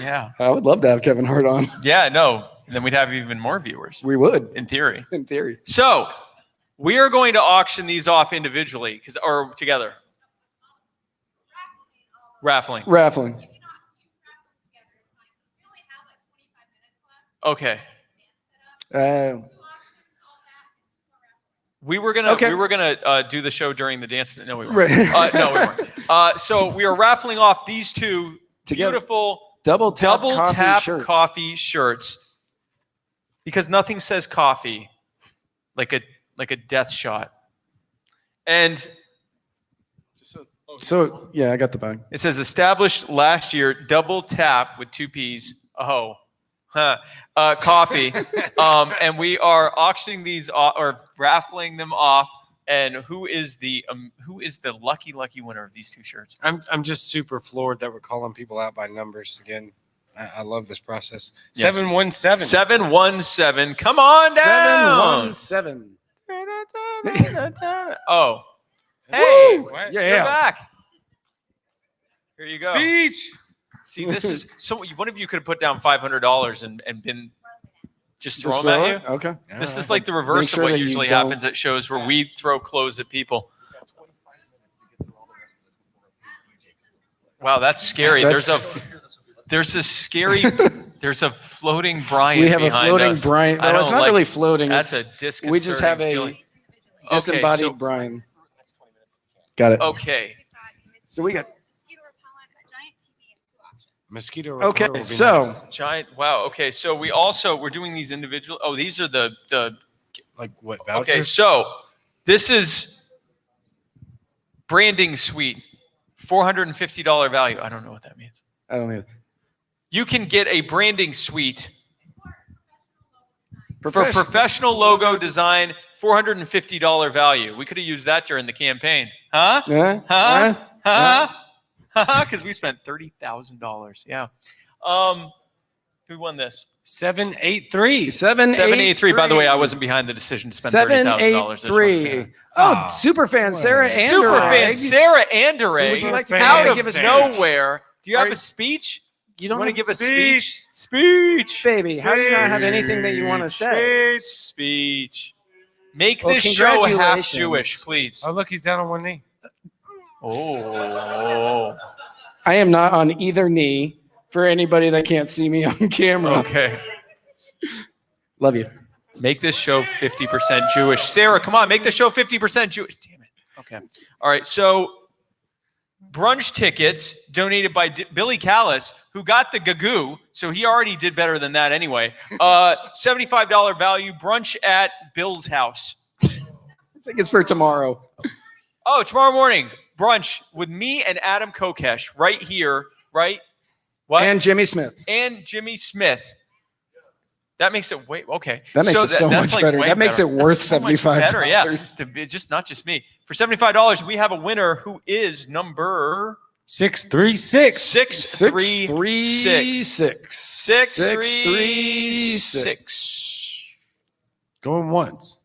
Yeah. I would love to have Kevin Hart on. Yeah, no. And then we'd have even more viewers, We would, in theory. in theory. So we are going to auction these off individually or together. Raffling. Raffling. Okay. We were gonna Okay. do the show during the dance. No, we weren't. Right. No, we weren't. So we are raffling off these 2 Together. beautiful Double tap coffee shirts because nothing says coffee like a death shot. And So, yeah, I got the bag. it says established last year, double tap with 2 P's. Oh, coffee. And we are auctioning these or raffling them off. And who is the lucky winner of these 2 shirts? I'm just super floored that we're calling people out by numbers again. I love this process. Yes. 717. 717. Come on down. 717. Oh, hey, What? Yeah, you're yeah. back. Here you go. Speech. See, this is so. One of you could have put down $500 and been just thrown Just at throw you. it? Okay. This is like the reverse Make sure of what that you usually don't- happens at shows where we throw clothes at people. Wow, that's scary. There's a floating Brian. We have a behind floating us. Brian. I Well, it's don't not like- really floating. That's a It's, disconcerting we just have a feeling. disembodied Okay, so- Brian. Got it. Okay. So we got. Mosquito repellent, a giant TV, and 2 auctions. Mosquito. Okay, repellent would be so nice. Giant. Wow. Okay. So we're doing these individual. Oh, these are the. Like what vouchers? Okay. So this is branding suite, $450 value. I don't know what that means. I don't know. You can get a branding suite for professional logo design, $450 value. We could have used that during the campaign. Huh? Yeah. Huh? Huh? Because we spent $30,000. Yeah. Who won this? 783. 783. By the way, I wasn't behind the decision to spend $30,000. 783. Oh, super fan Sarah Super fan Anderegg. Sarah Anderegg. Would you like to out of give us nowhere. Do you have Are a you- speech? You don't want to have give a speech? Speech. baby. How do you not have anything that you want to say? Speech. Make Well, this show half congratulations. Jewish, please. Oh, look, he's down on one knee. Oh. I am not on either knee for anybody that can't see me on camera. Okay. Love you. Make this show 50% Jewish. Sarah, come on, make the show 50% Jewish. Damn it. Okay. All right. So, brunch tickets donated by Billy Callis, who got the gagoo. So he already did better than that anyway. $75 value brunch at Bill's house. I think it's for tomorrow. Oh, tomorrow morning brunch with me and Adam Kokesh right here. Right. What? And Jimmy Smith. And Jimmy Smith. That makes it okay. That makes it so that's much better. way That makes it better. worth That's so much better, $75. yeah, to be just not just me. For $75, we have a winner who is number 636. 636. 636. 636. Going once.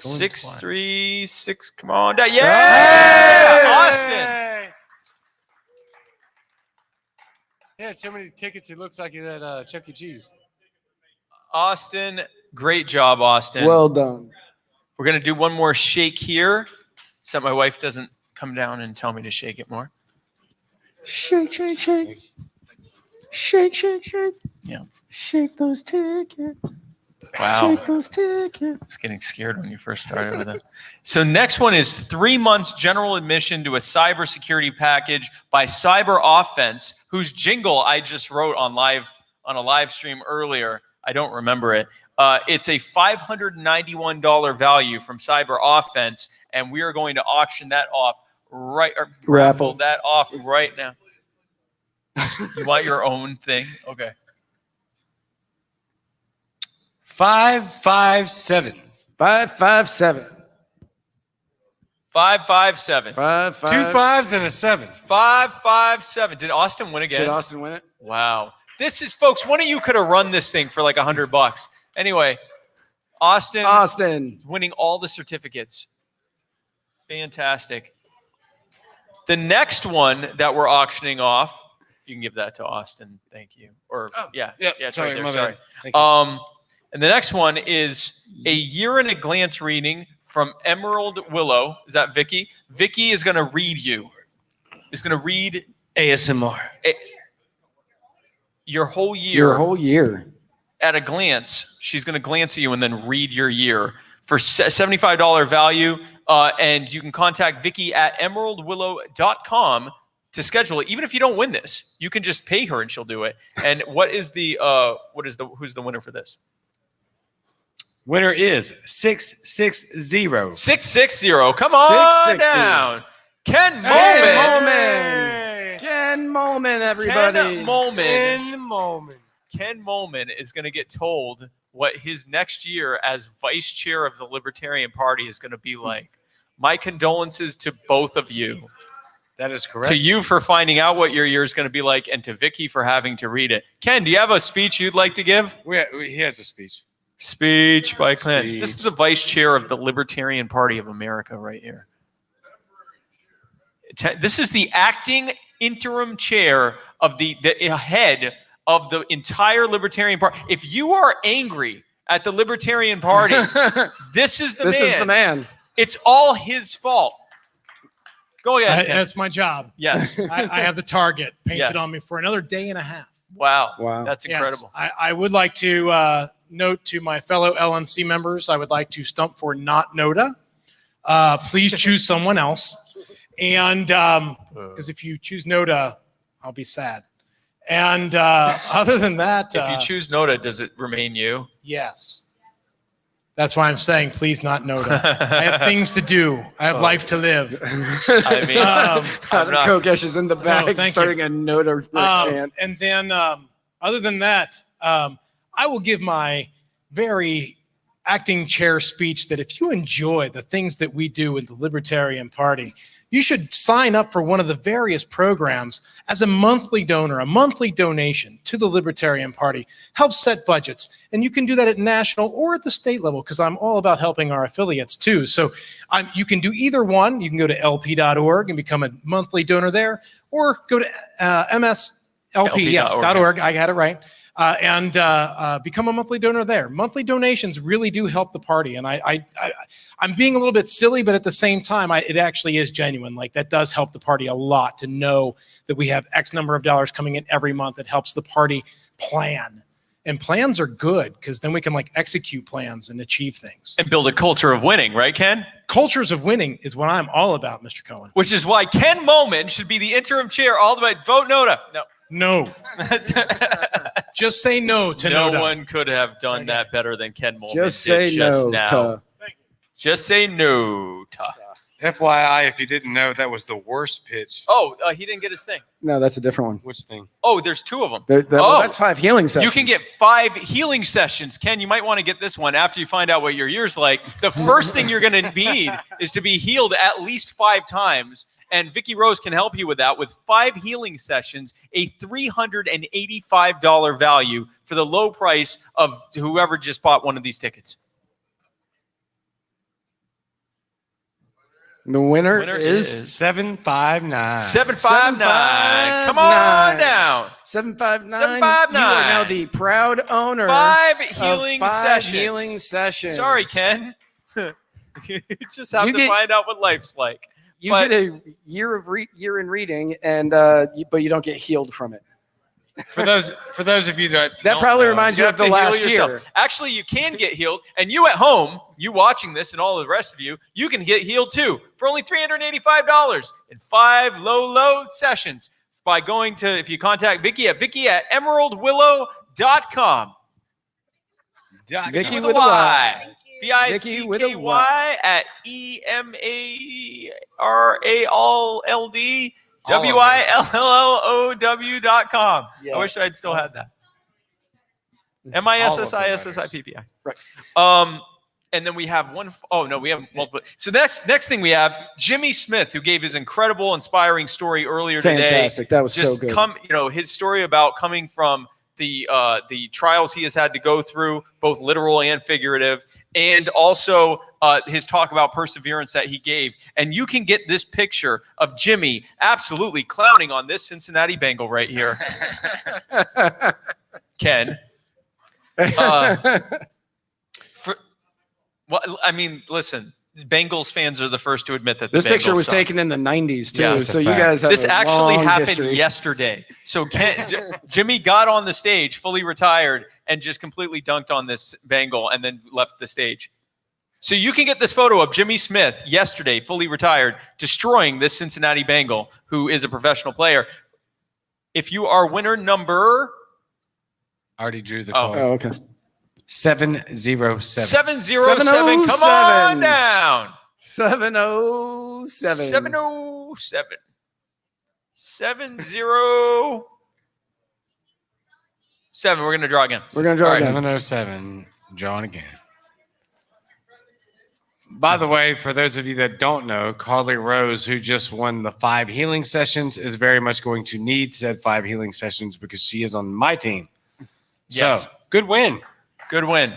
Going 636. Come on down. Yeah! Austin. Yeah, so many tickets. It looks like it at Chuck E. Cheese. Austin, great job, Austin. Well done. We're going to do one more shake here so that my wife doesn't come down and tell me to shake it more. Shake, shake, shake. Shake, shake, shake. Yeah. Shake those tickets. Wow. Shake those tickets. I was getting scared when you first started with it. So next one is 3 months general admission to a cybersecurity package by Cyber Offense, whose jingle I just wrote on a live stream earlier. I don't remember it. It's a $591 value from Cyber Offense, and we are going to auction that off raffle that off right now. You want your own thing? Okay. 557. 557. 557. 557. 2 5s and a 7. 557. Did Austin win again? Did Austin win it? Wow. This is, folks, one of you could have run this thing for like $100. Anyway, Austin is winning all the certificates. Fantastic. The next one that we're auctioning off, you can give that to Austin. Thank you. Or yeah, it's right there. Sorry. Thank you. And the next one is a year in a glance reading from Emerald Willow. Is that Vicky? Vicky is going to read you. Is going to read ASMR. Your whole year. Your whole year. At a glance. She's going to glance at you and then read your year for $75 value. And you can contact Vicky at emeraldwillow.com to schedule it. Even if you don't win this, you can just pay her and she'll do it. And who's the winner for this? Winner is 660. 660. Come on 660. down. Ken Molman. Hey, Ken Molman, everybody. Ken Molman is going to get told what his next year as vice chair of the Libertarian Party is going to be like. My condolences to both of you. That is correct. To you for finding out what your year is going to be like, and to Vicky for having to read it. Ken, do you have a speech you'd like to give? He has a speech. Speech by Clint. Speech. This is the vice chair of the Libertarian Party of America right here. This is the acting interim chair of the head of the entire Libertarian Party. If you are angry at the Libertarian Party, this is the man. This is the man. It's all his fault. Go ahead, Ken. That's my job. Yes. I have the target painted Yes. on me for another day and a half. Wow. That's Yes. incredible. I would like to note to my fellow LNC members, I would like to stump for not NODA. Please choose someone else. And because if you choose NODA, I'll be sad. And other than that, If you choose NODA, does it remain you? yes. That's why I'm saying, please not NODA. I have things to do. I have life to live. I mean, Adam Kokesh is in the back thank you. starting a note or chant. And then, other than that, I will give my very acting chair speech that if you enjoy the things that we do in the Libertarian Party, you should sign up for one of the various programs as a monthly donor. A monthly donation to the Libertarian Party helps set budgets. And you can do that at national or at the state level, because I'm all about helping our affiliates too. So you can do either one. You can go to lp.org and become a monthly donor there, or go to mslp.org. I got it right. And become a monthly donor there. Monthly donations really do help the party. And I'm being a little bit silly, but at the same time, it actually is genuine. Like, that does help the party a lot to know that we have X number of dollars coming in every month. It helps the party plan. And plans are good, because then we can execute plans and achieve things. And build a culture of winning, right, Ken? Cultures of winning is what I'm all about, Mr. Cohen. Which is why Ken Moman should be the interim chair all the way. Vote NOTA. No. No. Just say no to No NOTA. one could have done that better than Ken Moman Just did say just no. now. Just say no. FYI, if you didn't know, that was the worst pitch. Oh, he didn't get his thing. No, that's a different one. Which thing? Oh, there's two of them. Well, that's 5 healing sessions. You can get 5 healing sessions. Ken, you might want to get this one after you find out what your year's like. The first thing you're going to need is to be healed at least 5 times. And Vicki Rose can help you with that with 5 healing sessions, a $385 value for the low price of whoever just bought one of these tickets. The winner is 759. 759. Come on down. 759. 759. You are now the proud owner 5 of healing 5 sessions. healing sessions. Sorry, Ken. You just have You to get- find out what life's like. You But- get a year in reading, and but you don't get healed from it. For those of you that don't probably know, reminds you have of the to heal last yourself. year. Actually, you can get healed. And you at home, you watching this and all the rest of you, you can get healed too for only $385 in 5 low sessions by going to, if you contact Vicki at emeraldwillow.com. Vicki with with a a Y. Y. Vicki with a Vicki Y. at EMARALD. All of those. WILLOW.com. Yeah. I wish I'd still had that. MISSISSIPPI. Right. And then we have one. Oh no, we have multiple. So next thing we have Jimmy Smith, who gave his incredible, inspiring story earlier Fantastic. today. That was so good. His story about coming from the trials he has had to go through, both literal and figurative, and also his talk about perseverance that he gave. And you can get this picture of Jimmy absolutely clowning on this Cincinnati Bengal right here. Ken. Listen, Bengals fans are the first to admit that This the picture Bengals was suck. taken in the 90s too, Yeah, that's a so you fact. guys have This a actually long happened history. yesterday. So Jimmy got on the stage, fully retired, and just completely dunked on this Bengal and then left the stage. So you can get this photo of Jimmy Smith yesterday, fully retired, destroying this Cincinnati Bengal, who is a professional player. If you are winner number I already drew the Oh. card. Oh, okay. 707. 707, come on down. 707. 707. 707. We're going to draw again. We're going to draw All right. again. 707. Drawing again. By the way, for those of you that don't know, Carly Rose, who just won the 5 healing sessions, is very much going to need said 5 healing sessions because she is on my team. Yes. So, good win. Good win.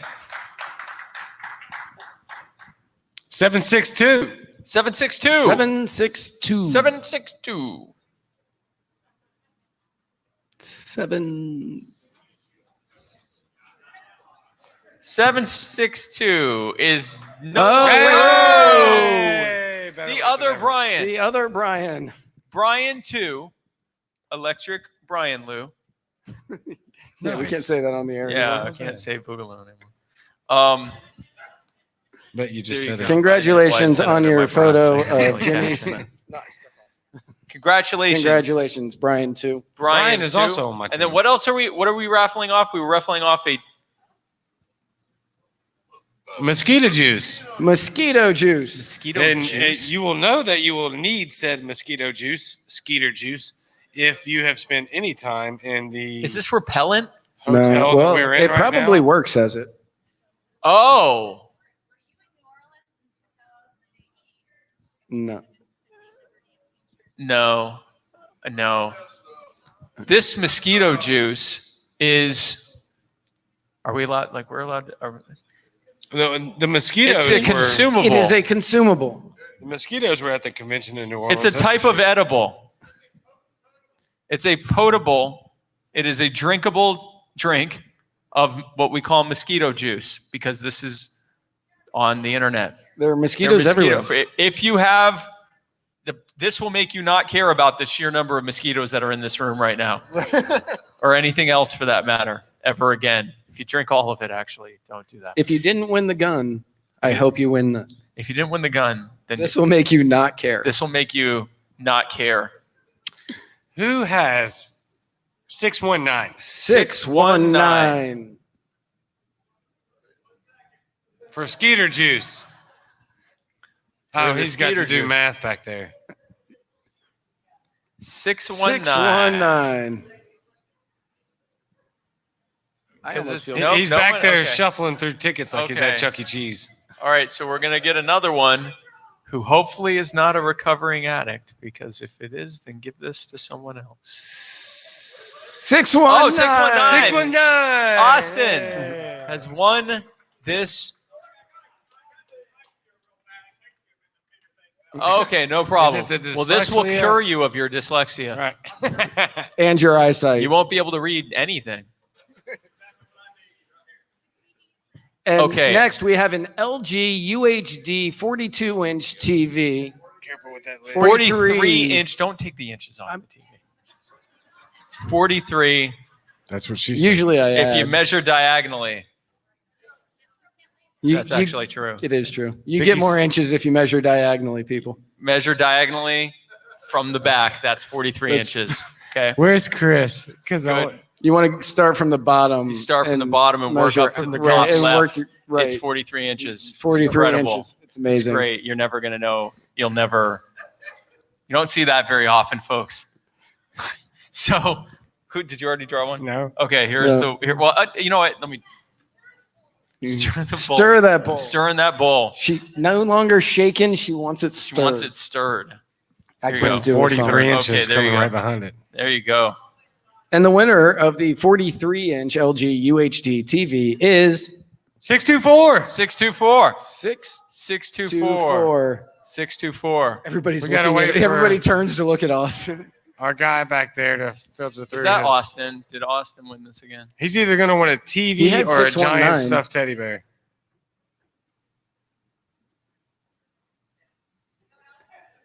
762. 762. 762. 762. 762 is no. Oh, Hey! Better The look other at Brian. The other Brian. Brian 2. Electric Brian Lou. Yeah, we Nice. can't say that on the air. Yeah, I can't say Boogaloo anymore. But you just There you said go. it. Congratulations Why I said on it your under my photo breath. of Jimmy Smith. Congratulations. Congratulations, Brian, too. Brian is 2. also on my And then team. what else are we raffling off? We were raffling off a Mosquito juice. Mosquito juice. mosquito And juice. you will know that you will need said mosquito juice, skeeter juice, if you have spent any time in the Is this repellent? hotel that well, we're in it right probably now. works as it. Oh. No. No. This mosquito juice is. Are we allowed? Like we're allowed. The mosquitoes. It's a consumable. It is a consumable. The mosquitoes were at the convention in New Orleans. It's a type of edible. It's a potable. It is a drinkable drink of what we call mosquito juice because this is on the internet. There are mosquitoes everywhere. If you have this will make you not care about the sheer number of mosquitoes that are in this room right now or anything else for that matter ever again. If you drink all of it, actually, don't do that. If you didn't win the gun, I hope you win this. If you didn't win the gun, then This will make you not care. this will make you not care. Who has 619 619. for Skeeter juice? Oh, Where's the he's got to Skeeter do juice? math back there. 619. 619. I Because almost it's- feel Nope, He's no back one- there okay. shuffling through tickets like he's Okay. at Chuck E. Cheese. All right, so we're going to get another one who hopefully is not a recovering addict because if it is, then give this to someone else. 619. Oh, 619. 619. Austin has won this. Okay, no problem. Is it the Well, this will dyslexia? cure you of your dyslexia. Right. And your eyesight. You won't be able to read anything. And Okay. next, we have an LG UHD 42-inch TV. Careful with that lid. 43 inch. Don't take the inches off the TV. It's 43 That's what she said. Usually I if you add. measure diagonally. You- That's you- actually true. It is true. You Think get he's- more inches if you measure diagonally, people. Measure diagonally from the back. That's 43 That's- inches. Okay. Where's Chris? Because Good. You want to start from the bottom. You start from the and ball and work measure- up to the right, top and left. right. It's 43 inches. It's 43 incredible. inches. It's amazing. It's great. You're never going to know. You don't see that very often, folks. So, did you already draw one? No. Okay, here's No. you know what? Let me stir the bowl. Stir that bowl. I'm stirring that bowl. She no longer shaken. She wants it She stirred. wants it stirred. I Here you couldn't go. do it. 43 sorry. inches Okay, there you coming go. right behind it. There you go. And the winner of the 43-inch LG UHD TV is 624. 624. 624. 624. Everybody's We gotta looking wait at, for- everybody turns to look at Austin. Our guy back there to filter through. Is that his- Austin? Did Austin win this again? He's either going to win a He TV had or a 619. giant stuffed teddy bear.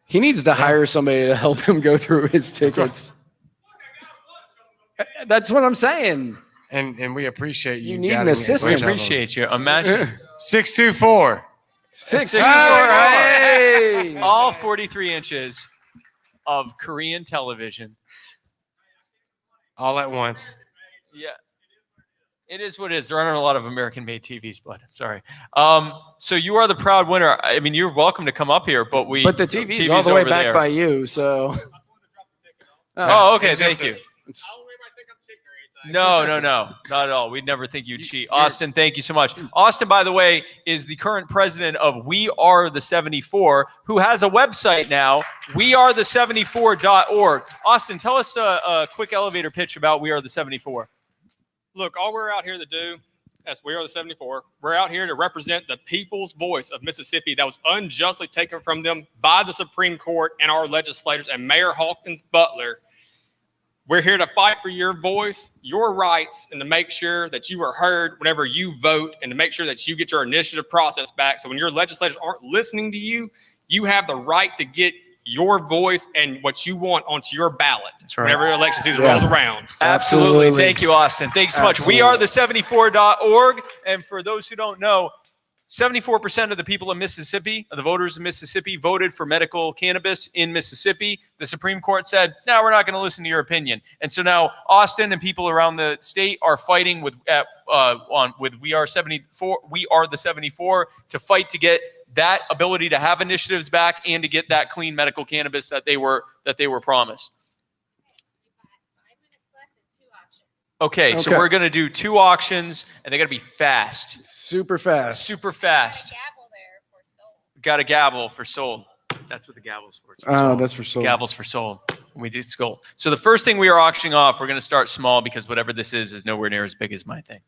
He needs to hire somebody to help him go through his tickets. That's what I'm saying. And we appreciate you. You need an guiding us. assistant. We Which of them? appreciate you. Imagine 624. 624. Hey! all 43 inches of Korean television. All at once. Yeah. It is what it is. There aren't a lot of American-made TVs, but I'm sorry. So you are the proud winner. I mean, you're welcome to come up here, but But the TV's all the way over back there. by you, so. Oh, okay. It's Thank just a- you. No, not at all. We'd never think you'd cheat. Austin, thank you so much. Austin, by the way, is the current president of We Are the 74, who has a website now, wearethe74.org. Austin, tell us a quick elevator pitch about We Are the 74. Look, all we're out here to do, as We Are the 74, we're out here to represent the people's voice of Mississippi that was unjustly taken from them by the Supreme Court and our legislators and Mayor Hawkins Butler. We're here to fight for your voice, your rights, and to make sure that you are heard whenever you vote and to make sure that you get your initiative process back. So when your legislators aren't listening to you, you have the right to get your voice and what you want onto your ballot whenever election season rolls around. Absolutely. Absolutely. Thank you, Austin. Thank you so much. Absolutely. We are the 74.org. And for those who don't know, 74% of the people in Mississippi, the voters in Mississippi, voted for medical cannabis in Mississippi. The Supreme Court said, no, we're not going to listen to your opinion. And so now Austin and people around the state are fighting with We Are 74. We Are the 74 to fight to get that ability to have initiatives back and to get that clean medical cannabis that they were promised. 5 minutes left and 2 auctions. Okay, so Okay. we're going to do 2 auctions, and they got to be fast. Super fast. Super fast. Gavel there for sold. Got a gavel for sold. That's what the gavel's for. It's for Oh, soul. that's for soul. Gavels for soul. We did skull. So the first thing we are auctioning off, we're going to start small because whatever this is nowhere near as big as my thing.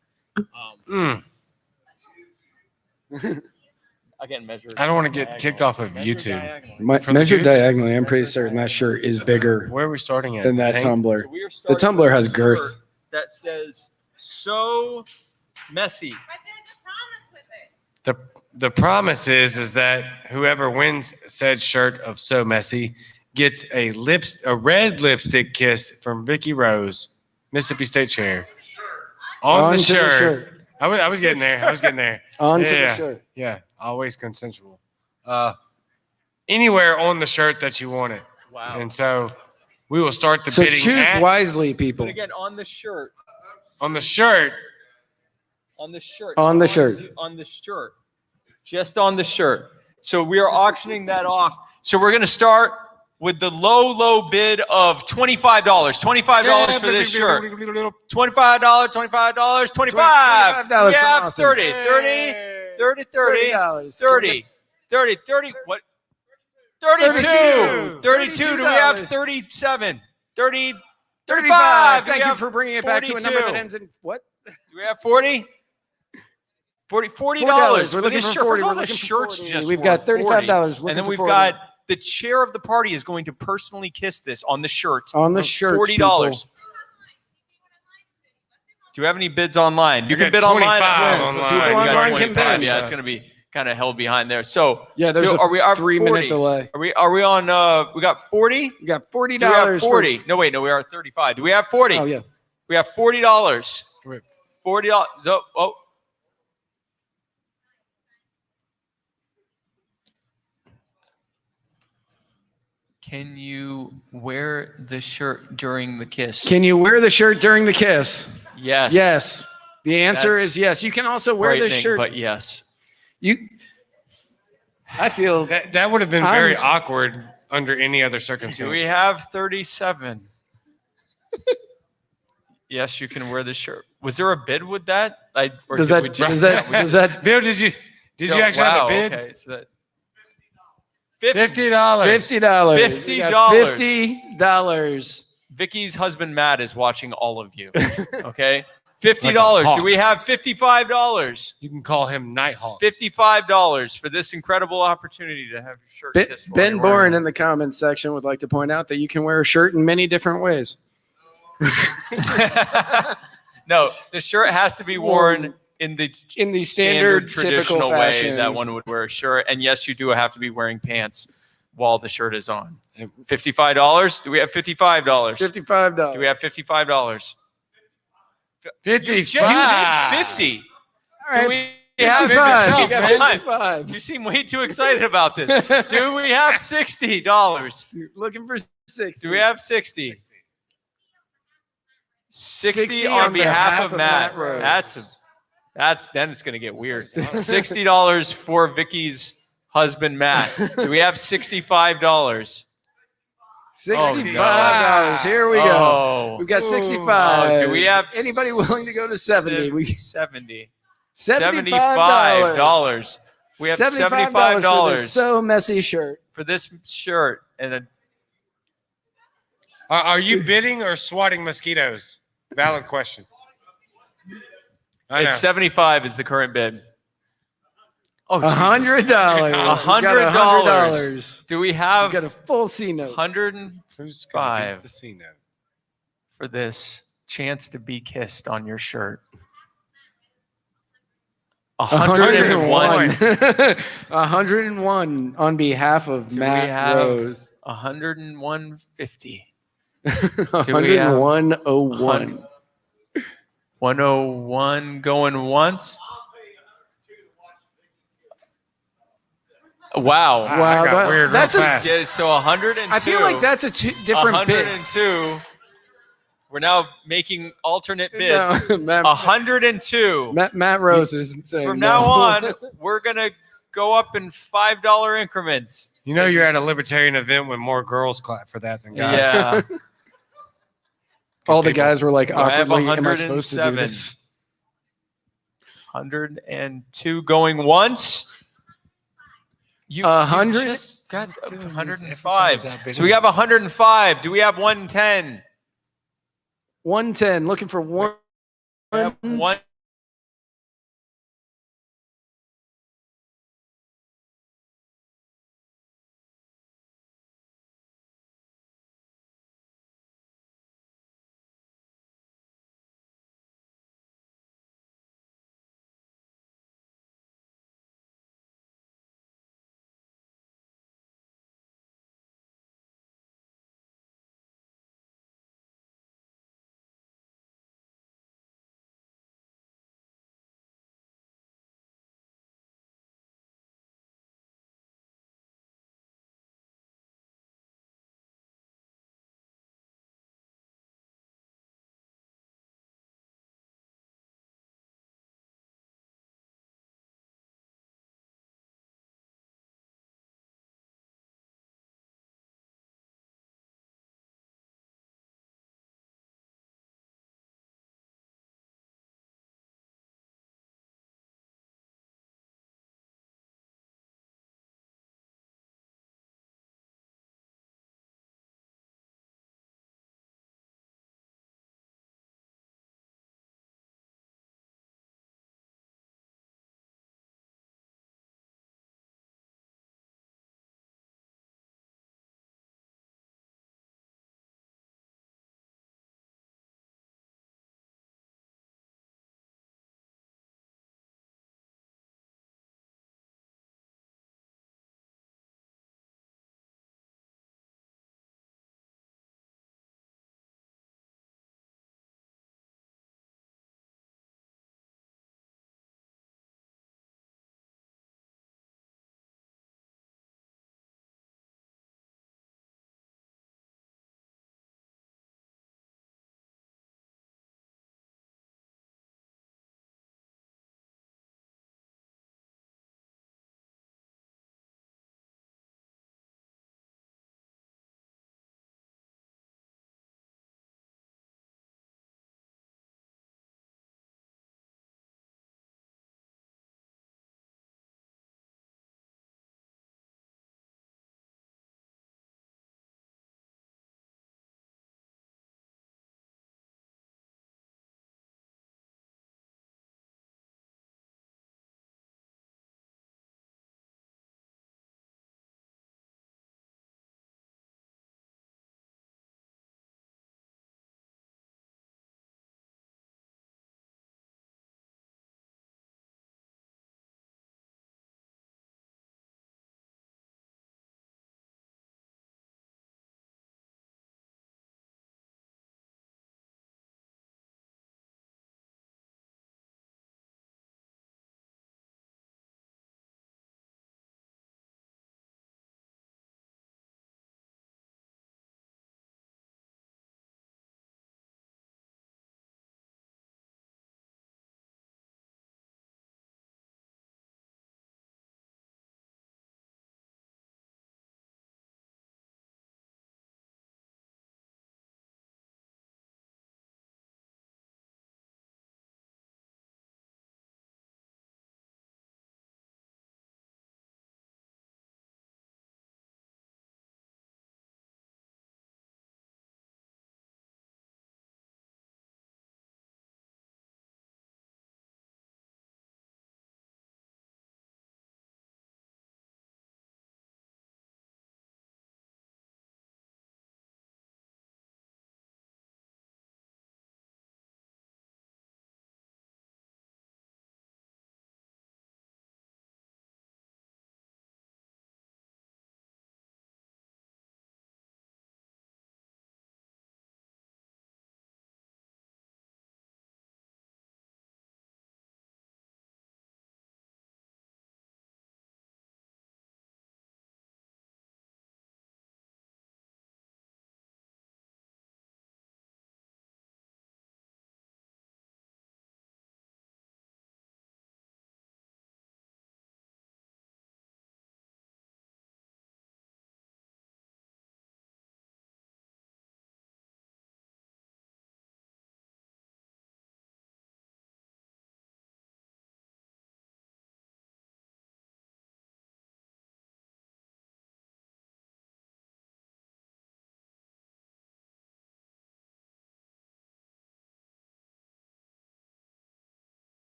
Again, measure. I don't want to get kicked off of YouTube. From the Measured gooch? diagonally, I'm pretty certain that shirt is bigger Where are we starting at? than The that tank? tumbler. So we are The starting tumbler with has a girth. shirt that says "So Messy." But there's a promise with it. The promise is that whoever wins said shirt of So Messy gets a red lipstick kiss from Vicky Rose, Mississippi State Chair, on the Onto the shirt. I was getting there. Onto the Yeah. shirt. Yeah, always consensual. Anywhere on the shirt that you want it. Wow. And so we will start the So bidding choose wisely, people. But again, on the shirt. on the shirt. On the shirt. On the not shirt. On the shirt. Just on the shirt. So we are auctioning that off. So we're going to start with the low bid of $25. $25 for this shirt. $25, $25, $25. $25 We from have Austin. 30, 30, 30, $30. 30, 30, 30, what? 32. 32. Do we have $32. 37? 30, 35. 35. Do we Thank you have for bringing it back to a number that 42? ends in what? Do we have 40? $40. $40. We're for looking this for shirt. 40. All We're the looking for shirts 40. just We've got worth $35. 40. Looking And then for we've 40. got the chair of the party is going to personally kiss this on the shirt. On the shirt, $40. people. Do you have any bids online? You I can got bid online. 25 Yeah, online. people We got online 25. can bid. Yeah, it's going to be kind of held behind there. So Yeah, there's so a are we 3-minute delay. Are we on we got 40? We got $40. Do we have for- 40? No, wait, no, we are at 35. Do we have 40? Oh, yeah. We have $40. Wait. $40. Oh. Can you wear the shirt during the kiss? Can you wear the shirt during the kiss? Yes. Yes. The answer That's is yes. You can also wear the Frightening, shirt. but yes. I feel That would have been very awkward under any other circumstance. Do we have 37? Yes, you can wear the shirt. Was there a bid with that? Or does did that we just- does that yeah, we does that Bill, did you actually have a bid? Okay, so that $50. $50. $50. Vicky's husband Matt is watching all of you. Okay, $50. hawk. Do we have $55? You can call him Nighthawk. $55 for this incredible opportunity to have your shirt kissed. while Ben you're wearing Bourne in the comments section would like to point out that you can wear a shirt in many different ways. it. No, the shirt has to be worn in the standard typical traditional way fashion. that one would wear a shirt. And yes, you do have to be wearing pants while the shirt is on. $55? Do we have $55? $55. Do we have $55? 55. You did 50. All right. Do we have 55. Give You got me time. 55. You seem way too excited about this. Do we have $60? Looking for 60. Do we have 60? 60 60 on behalf of Matt. Rose. That's then it's going to get weird. $60 for Vicky's husband Matt. Do we have $65? $65. Here we go. Oh. We've got 65. Do we have anybody willing to go to 70? We 70. $75. $75. We have $75 for $75 this So Messy shirt. for this shirt and Are you bidding or swatting mosquitoes? Valid question. I know. it's 75 is the current bid. Oh, Jesus. $100. $100. Do we We have got a full C note. 105 The C note. for this chance to be kissed on your shirt? 101. 101 on behalf of Do we Matt have Rose. 101.50. 101.01. 101 going once. Wow. I Wow, got weird real that's fast. Yeah, so 102. I feel like that's a different bid. 102. We're now making alternate bids. No, Matt, 102. Matt Rose isn't saying From no. now on, we're going to go up in $5 increments. You know you're at a libertarian event when more girls clap for that than guys. Yeah. All the people. guys were like, I have awkwardly, am I supposed to do 107. this? 102 going once. You 100? just got Dude, 105. everybody's So we have 105. Do we have 110? 110. Looking for one. We have 110.